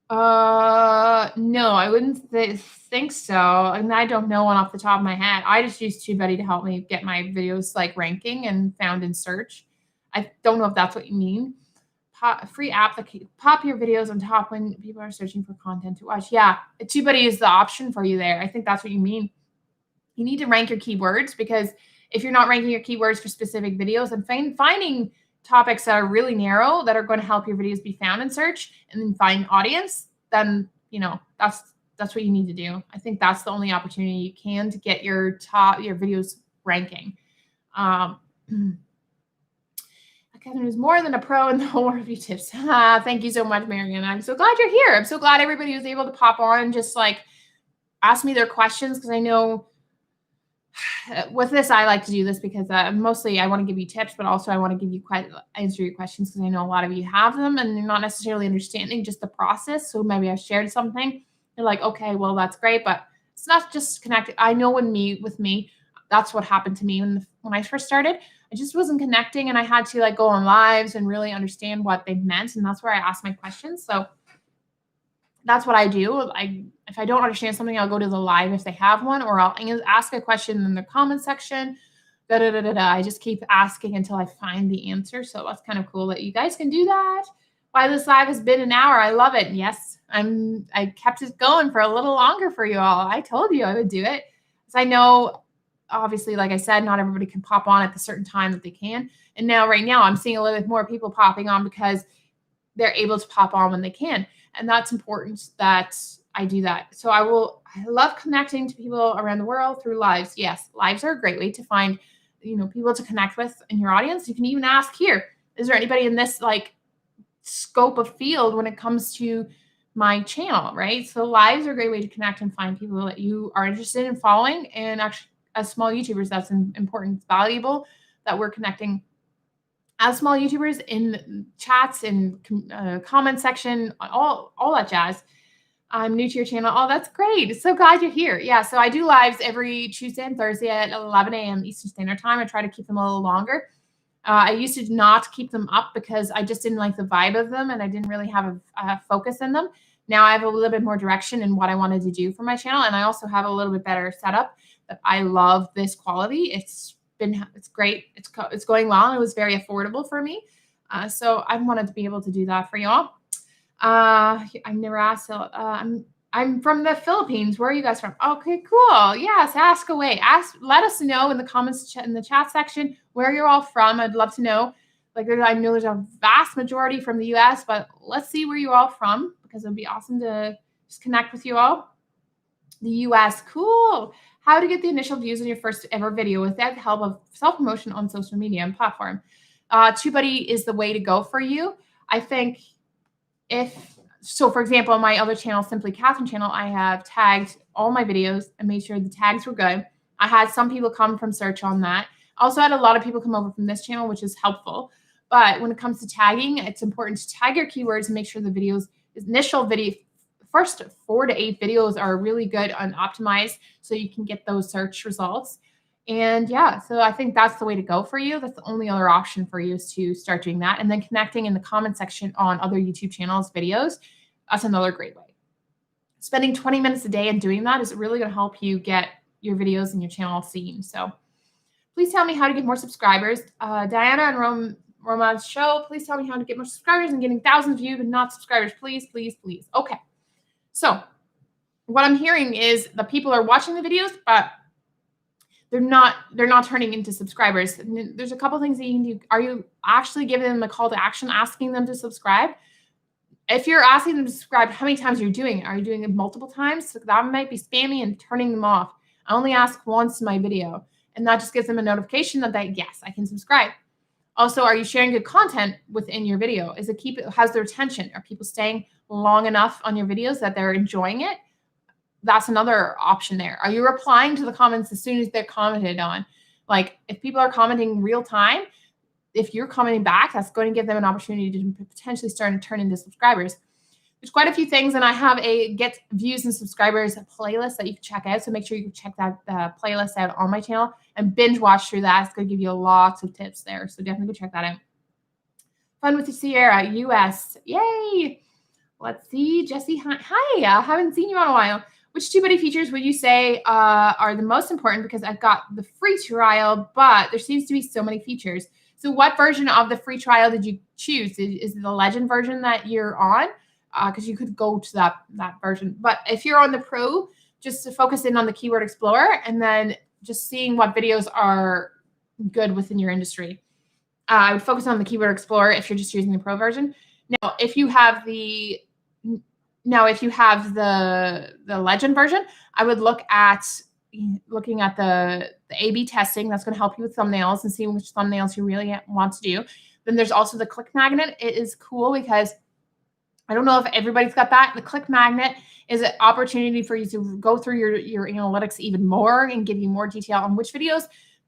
[SPEAKER 1] No, I wouldn't think so. And I don't know one off the top of my head. I just use TubeBuddy to help me get my videos like ranking and found in search. I don't know if that's what you mean. free app that can pop your videos on top when people are searching for content to watch. Yeah, TubeBuddy is the option for you there. I think that's what you mean. You need to rank your keywords, because if you're not ranking your keywords for specific videos and finding topics that are really narrow that are going to help your videos be found in search and then find audience, then that's what you need to do. I think that's the only opportunity you can to get your videos ranking. Catherine is more than a pro in the whole review tips. Thank you so much, Marian. I'm so glad you're here. I'm so glad everybody was able to pop on and just like ask me their questions, because I know with this, I like to do this because mostly I want to give you tips, but also I want to give you answer your questions, because I know a lot of you have them and you're not necessarily understanding just the process. So maybe I shared something. You're like, okay, well, that's great, but it's not just connected. I know with me, that's what happened to me when I first started. I just wasn't connecting, and I had to like go on lives and really understand what they meant. And that's where I ask my questions. So that's what I do. If I don't understand something, I'll go to the live if they have one, or I'll ask a question in the comment section. I just keep asking until I find the answer. So that's kind of cool that you guys can do that. Why this live has been an hour. I love it. Yes, I kept it going for a little longer for you all. I told you I would do it, because I know, obviously, like I said, not everybody can pop on at the certain time that they can. And right now I'm seeing a little bit more people popping on because they're able to pop on when they can. And that's important that I do that. So I love connecting to people around the world through lives. Yes, lives are a great way to find, people to connect with in your audience. You can even ask here, is there anybody in this like scope of field when it comes to my channel, right? So lives are a great way to connect and find people that you are interested in following. And actually, as small YouTubers, that's important. It's valuable that we're connecting as small YouTubers in chats and comment section, all that jazz. I'm new to your channel. Oh, that's great. So glad you're here. Yeah, so I do lives every Tuesday and Thursday at 11 a.m. Eastern Standard Time. I try to keep them a little longer. I used to not keep them up because I just didn't like the vibe of them, and I didn't really have a focus in them. Now I have a little bit more direction in what I wanted to do for my channel, and I also have a little bit better setup. That I love this quality. It's great. It's going well. It was very affordable for me. So I wanted to be able to do that for y'all. I've never asked. I'm from the Philippines. Where are you guys from? Okay, cool. Yes, ask away. Let us know in the comments in the chat section where you're all from. I'd love to know. Like, I know there's a vast majority from the US, but let's see where you're all from, because it'd be awesome to just connect with you all. The US, cool. How to get the initial views on your first ever video without the help of self-promotion on social media and platform. TubeBuddy is the way to go for you. I think for example, on my other channel, Simply Catherine channel, I have tagged all my videos and made sure the tags were good. I had some people come from search on that. I also had a lot of people come over from this channel, which is helpful. But when it comes to tagging, it's important to tag your keywords and make sure the first 4 to 8 videos are really good and optimized so you can get those search results. And yeah, so I think that's the way to go for you. That's the only other option for you, is to start doing that. And then connecting in the comment section on other YouTube channels' videos. That's another great way. Spending 20 minutes a day and doing that is really going to help you get your videos and your channel seen. So please tell me how to get more subscribers. Diana and Roma's show, please tell me how to get more subscribers and getting thousands of views but not subscribers. Please, please, please. Okay. So what I'm hearing is the people are watching the videos, but they're not turning into subscribers. There's a couple things that you can do. Are you actually giving them a call to action, asking them to subscribe? If you're asking them to subscribe, how many times are you doing it? Are you doing it multiple times? So that might be spammy and turning them off. I only ask once in my video, and that just gives them a notification that yes, I can subscribe. Also, are you sharing good content within your video? Has their attention? Are people staying long enough on your videos that they're enjoying it? That's another option there. Are you replying to the comments as soon as they're commented on? Like, if people are commenting real time, if you're commenting back, that's going to give them an opportunity to potentially start to turn into subscribers. There's quite a few things, and I have a Get Views and Subscribers playlist that you can check out. So make sure you check that playlist out on my channel and binge watch through that. It's going to give you lots of tips there. So definitely go check that out. Fun with the Sierra, US. Yay. Let's see. Jesse, hi. I haven't seen you in a while. Which TubeBuddy features would you say are the most important? Because I've got the free trial, but there seems to be so many features. So what version of the free trial did you choose? Is it the Legend version that you're on? Because you could go to that version. But if you're on the Pro, just to focus in on the Keyword Explorer and then just seeing what videos are good within your industry. I would focus on the Keyword Explorer if you're just using the Pro version. Now, if you have the Legend version, I would looking at the A/B testing. That's going to help you with thumbnails and seeing which thumbnails you really want to do. Then there's also the click magnet. It is cool because I don't know if everybody's got that. The click magnet is an opportunity for you to go through your analytics even more and give you more detail on which videos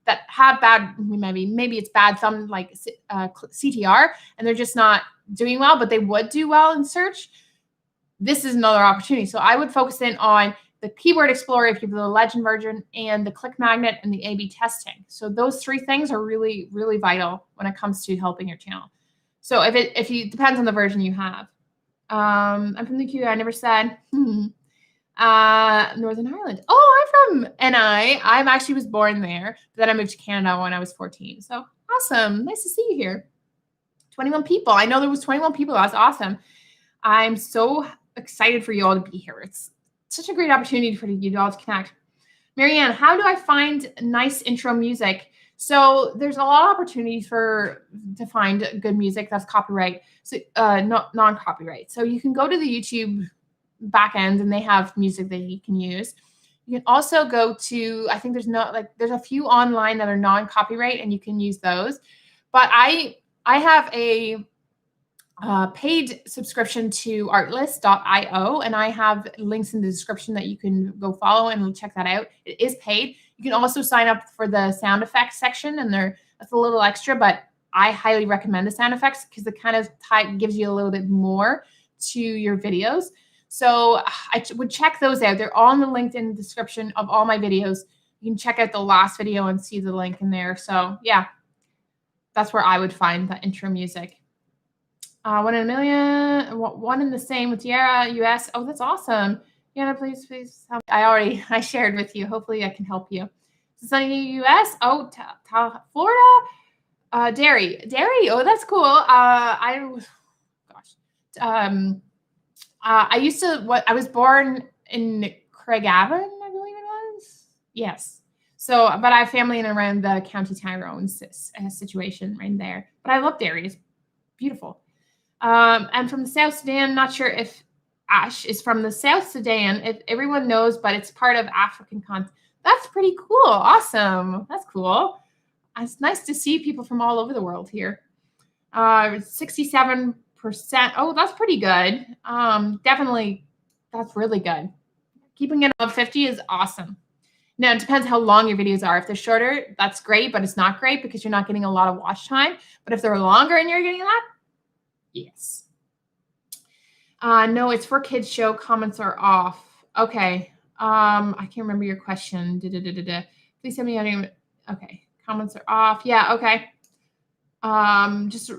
[SPEAKER 1] that have bad, maybe it's bad thumb like CTR, and they're just not doing well, but they would do well in search. This is another opportunity. So I would focus in on the Keyword Explorer if you have the Legend version, and the click magnet and the A/B testing. So those three things are really, really vital when it comes to helping your channel. So if you depends on the version you have. I'm from the Q. I never said Northern Ireland. Oh, I'm from NI. I actually was born there, but then I moved to Canada when I was 14. So awesome. Nice to see you here. 21 people. I know there was 21 people. That's awesome. I'm so excited for you all to be here. It's such a great opportunity for you all to connect. Marianne, how do I find nice intro music? So there's a lot of opportunities to find good music that's copyright, so non-copyright. So you can go to the YouTube backend and they have music that you can use. You can also go to, I think there's a few online that are non-copyright and you can use those. But I have a paid subscription to artlist.io, and I have links in the description that you can go follow and check that out. It is paid. You can also sign up for the sound effects section, and that's a little extra, but I highly recommend the sound effects because it kind of gives you a little bit more to your videos. So I would check those out. They're all in the LinkedIn description of all my videos. You can check out the last video and see the link in there. So yeah, that's where I would find the intro music. 1 in a million, one in the same with Tierra, US. Oh, that's awesome. Yeah, please help. I shared with you. Hopefully I can help you. Sunny US. Oh, Florida. Derry. Oh, that's cool. I was born in Craigavon, I believe it was. Yes. So, but I have family in and around the County Tyrone situation right there. But I love Derry. It's beautiful. I'm from the South Sudan. Not sure if Ash is from the South Sudan. If everyone knows, but it's part of African continent. That's pretty cool. Awesome. That's cool. It's nice to see people from all over the world here. 67%. Oh, that's pretty good. Definitely, that's really good. Keeping it above 50 is awesome. Now, it depends how long your videos are. If they're shorter, that's great, but it's not great because you're not getting a lot of watch time. But if they're longer and you're getting that, yes. No, it's for kids show. Comments are off. Okay. I can't remember your question. Please send me a name. Okay. Comments are off. Yeah. Okay. Just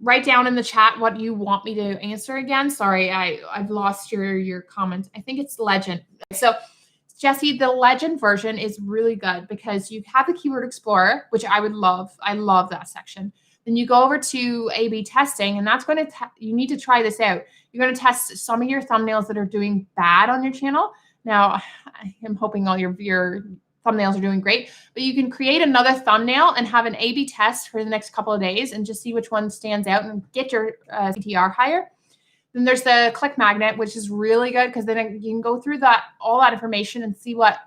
[SPEAKER 1] write down in the chat what you want me to answer again. Sorry, I've lost your comment. I think it's Legend. So Jesse, the Legend version is really good because you have the Keyword Explorer, which I would love. I love that section. Then you go over to A/B testing, and that's going to you need to try this out. You're going to test some of your thumbnails that are doing bad on your channel. Now, I'm hoping all your thumbnails are doing great, but you can create another thumbnail and have an A/B test for the next couple of days and just see which one stands out and get your CTR higher. Then there's the click magnet, which is really good because then you can go through all that information and see what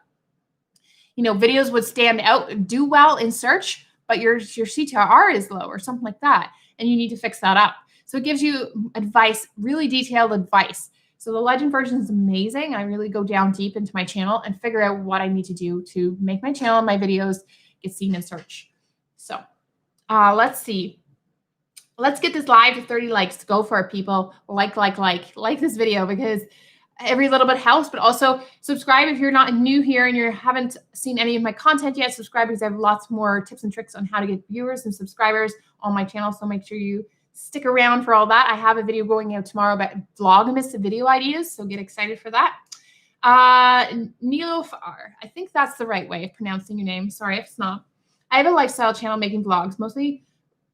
[SPEAKER 1] videos would stand out and do well in search, but your CTR is low or something like that, and you need to fix that up. So it gives you advice, really detailed advice. So the Legend version is amazing. I really go down deep into my channel and figure out what I need to do to make my channel and my videos get seen in search. So let's see. Let's get this live to 30 likes. Go for it, people. Like this video because every little bit helps, but also subscribe if you're not new here and you haven't seen any of my content yet. Subscribe because I have lots more tips and tricks on how to get viewers and subscribers on my channel. So make sure you stick around for all that. I have a video going out tomorrow about Vlogmas video ideas, so get excited for that. Nilofar, I think that's the right way of pronouncing your name. Sorry if it's not. I have a lifestyle channel making vlogs, mostly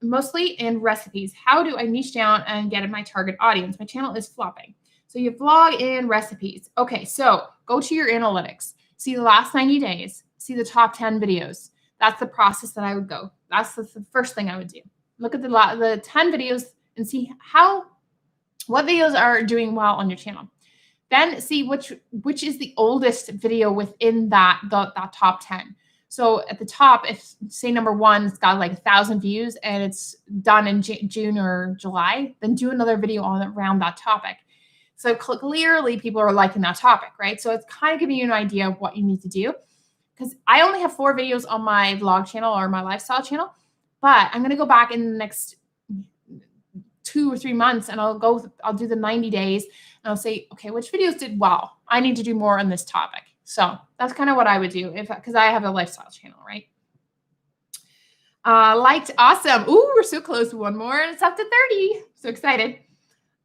[SPEAKER 1] mostly in recipes. How do I niche down and get in my target audience? My channel is flopping. So you vlog in recipes. Okay, so go to your analytics. See the last 90 days. See the top 10 videos. That's the process that I would go. That's the first thing I would do. Look at the 10 videos and see what videos are doing well on your channel. Then see which is the oldest video within that top 10. So at the top, if say number one, it's got like 1,000 views and it's done in June or July, then do another video on around that topic. So clearly people are liking that topic, right? So it's kind of giving you an idea of what you need to do. Because I only have 4 videos on my vlog channel or my lifestyle channel, but I'm going to go back in the next 2 or 3 months and I'll do the 90 days and I'll say, okay, which videos did well? I need to do more on this topic. So that's kind of what I would do because I have a lifestyle channel, right? Liked, awesome. Ooh, we're so close to one more and it's up to 30. So excited.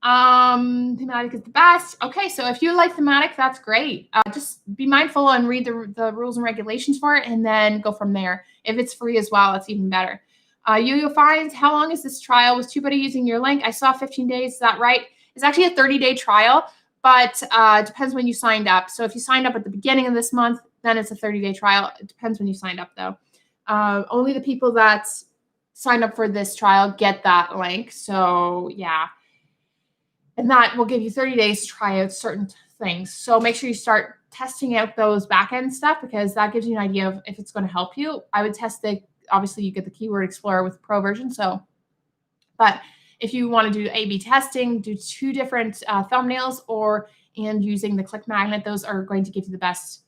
[SPEAKER 1] Thematic is the best. Okay, so if you like thematic, that's great. Just be mindful and read the rules and regulations for it and then go from there. If it's free as well, it's even better. Yo-Yo finds, how long is this trial? Was TubeBuddy using your link? I saw 15 days. Is that right? It's actually a 30-day trial, but it depends when you signed up. So if you signed up at the beginning of this month, then it's a 30-day trial. It depends when you signed up, though. Only the people that signed up for this trial get that link. So, yeah. And that will give you 30 days to try out certain things. So make sure you start testing out those back-end stuff because that gives you an idea of if it's going to help you. I would test obviously you get the Keyword Explorer with Pro version. But if you want to do A/B testing, do 2 different thumbnails and using the click magnet, those are going to give you the best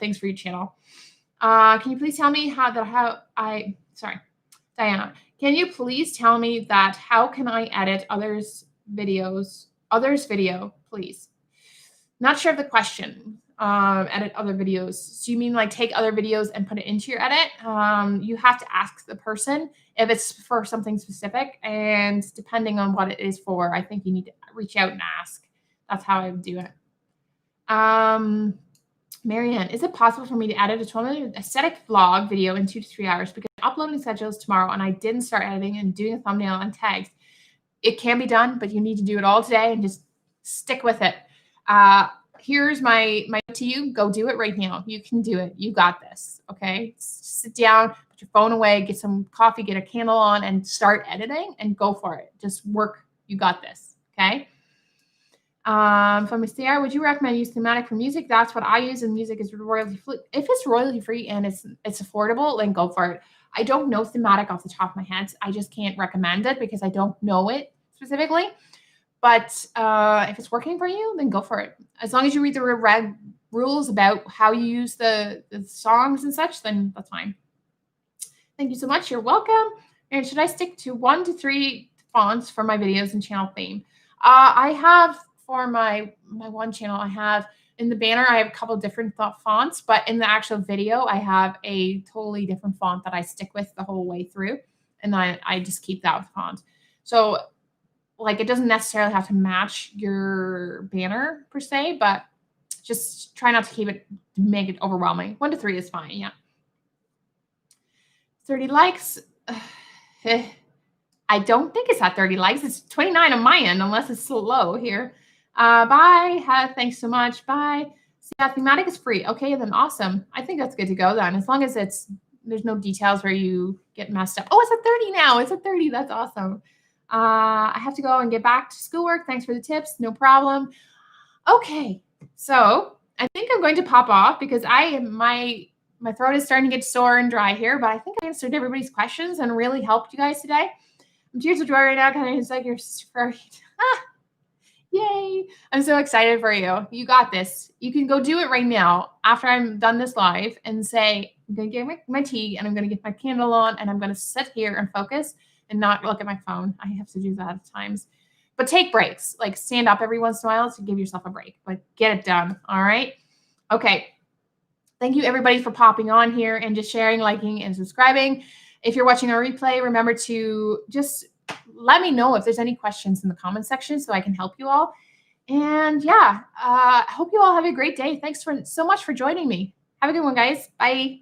[SPEAKER 1] things for your channel. Can you please tell me Diana, can you please tell me how can I edit others' video, please? Not sure of the question. Edit other videos. So you mean like take other videos and put it into your edit? You have to ask the person if it's for something specific, and depending on what it is for, I think you need to reach out and ask. That's how I would do it. Marianne, is it possible for me to edit a 12-minute aesthetic vlog video in 2 to 3 hours? Because uploading schedules tomorrow and I didn't start editing and doing a thumbnail and tags. It can be done, but you need to do it all today and just stick with it. Here's my to you. Go do it right now. You can do it. You got this. Okay. Sit down, put your phone away, get some coffee, get a candle on, and start editing and go for it. Just work. You got this. Okay. From Miss CR, would you recommend use thematic for music? That's what I use, and music is royalty free. If it's royalty free and it's affordable, then go for it. I don't know thematic off the top of my head. I just can't recommend it because I don't know it specifically. But if it's working for you, then go for it. As long as you read the rules about how you use the songs and such, then that's fine. Thank you so much. You're welcome. And should I stick to 1 to 3 fonts for my videos and channel theme? I have for my one channel, I have in the banner, I have a couple different fonts, but in the actual video, I have a totally different font that I stick with the whole way through. And I just keep that font. So like, it doesn't necessarily have to match your banner per se, but just try not to make it overwhelming. 1 to 3 is fine. Yeah. 30 likes. I don't think it's at 30 likes. It's 29 on my end, unless it's slow here. Bye. Thanks so much. Bye. So yeah, thematic is free. Okay, then awesome. I think that's good to go then. As long as there's no details where you get messed up. Oh, it's at 30 now. It's at 30. That's awesome. I have to go and get back to schoolwork. Thanks for the tips. No problem. Okay. So I think I'm going to pop off because my throat is starting to get sore and dry here, but I think I answered everybody's questions and really helped you guys today. I'm tears of joy right now. Kind of it's like you're yay. I'm so excited for you. You got this. You can go do it right now after I'm done this live and say, I'm going to get my tea and I'm going to get my candle on and I'm going to sit here and focus and not look at my phone. I have to do that at times. But take breaks. Like stand up every once in a while to give yourself a break. But get it done. All right? Okay. Thank you, everybody, for popping on here and just sharing, liking, and subscribing. If you're watching a replay, remember to just let me know if there's any questions in the comment section so I can help you all. And yeah, I hope you all have a great day. Thanks so much for joining me. Have a good one, guys. Bye.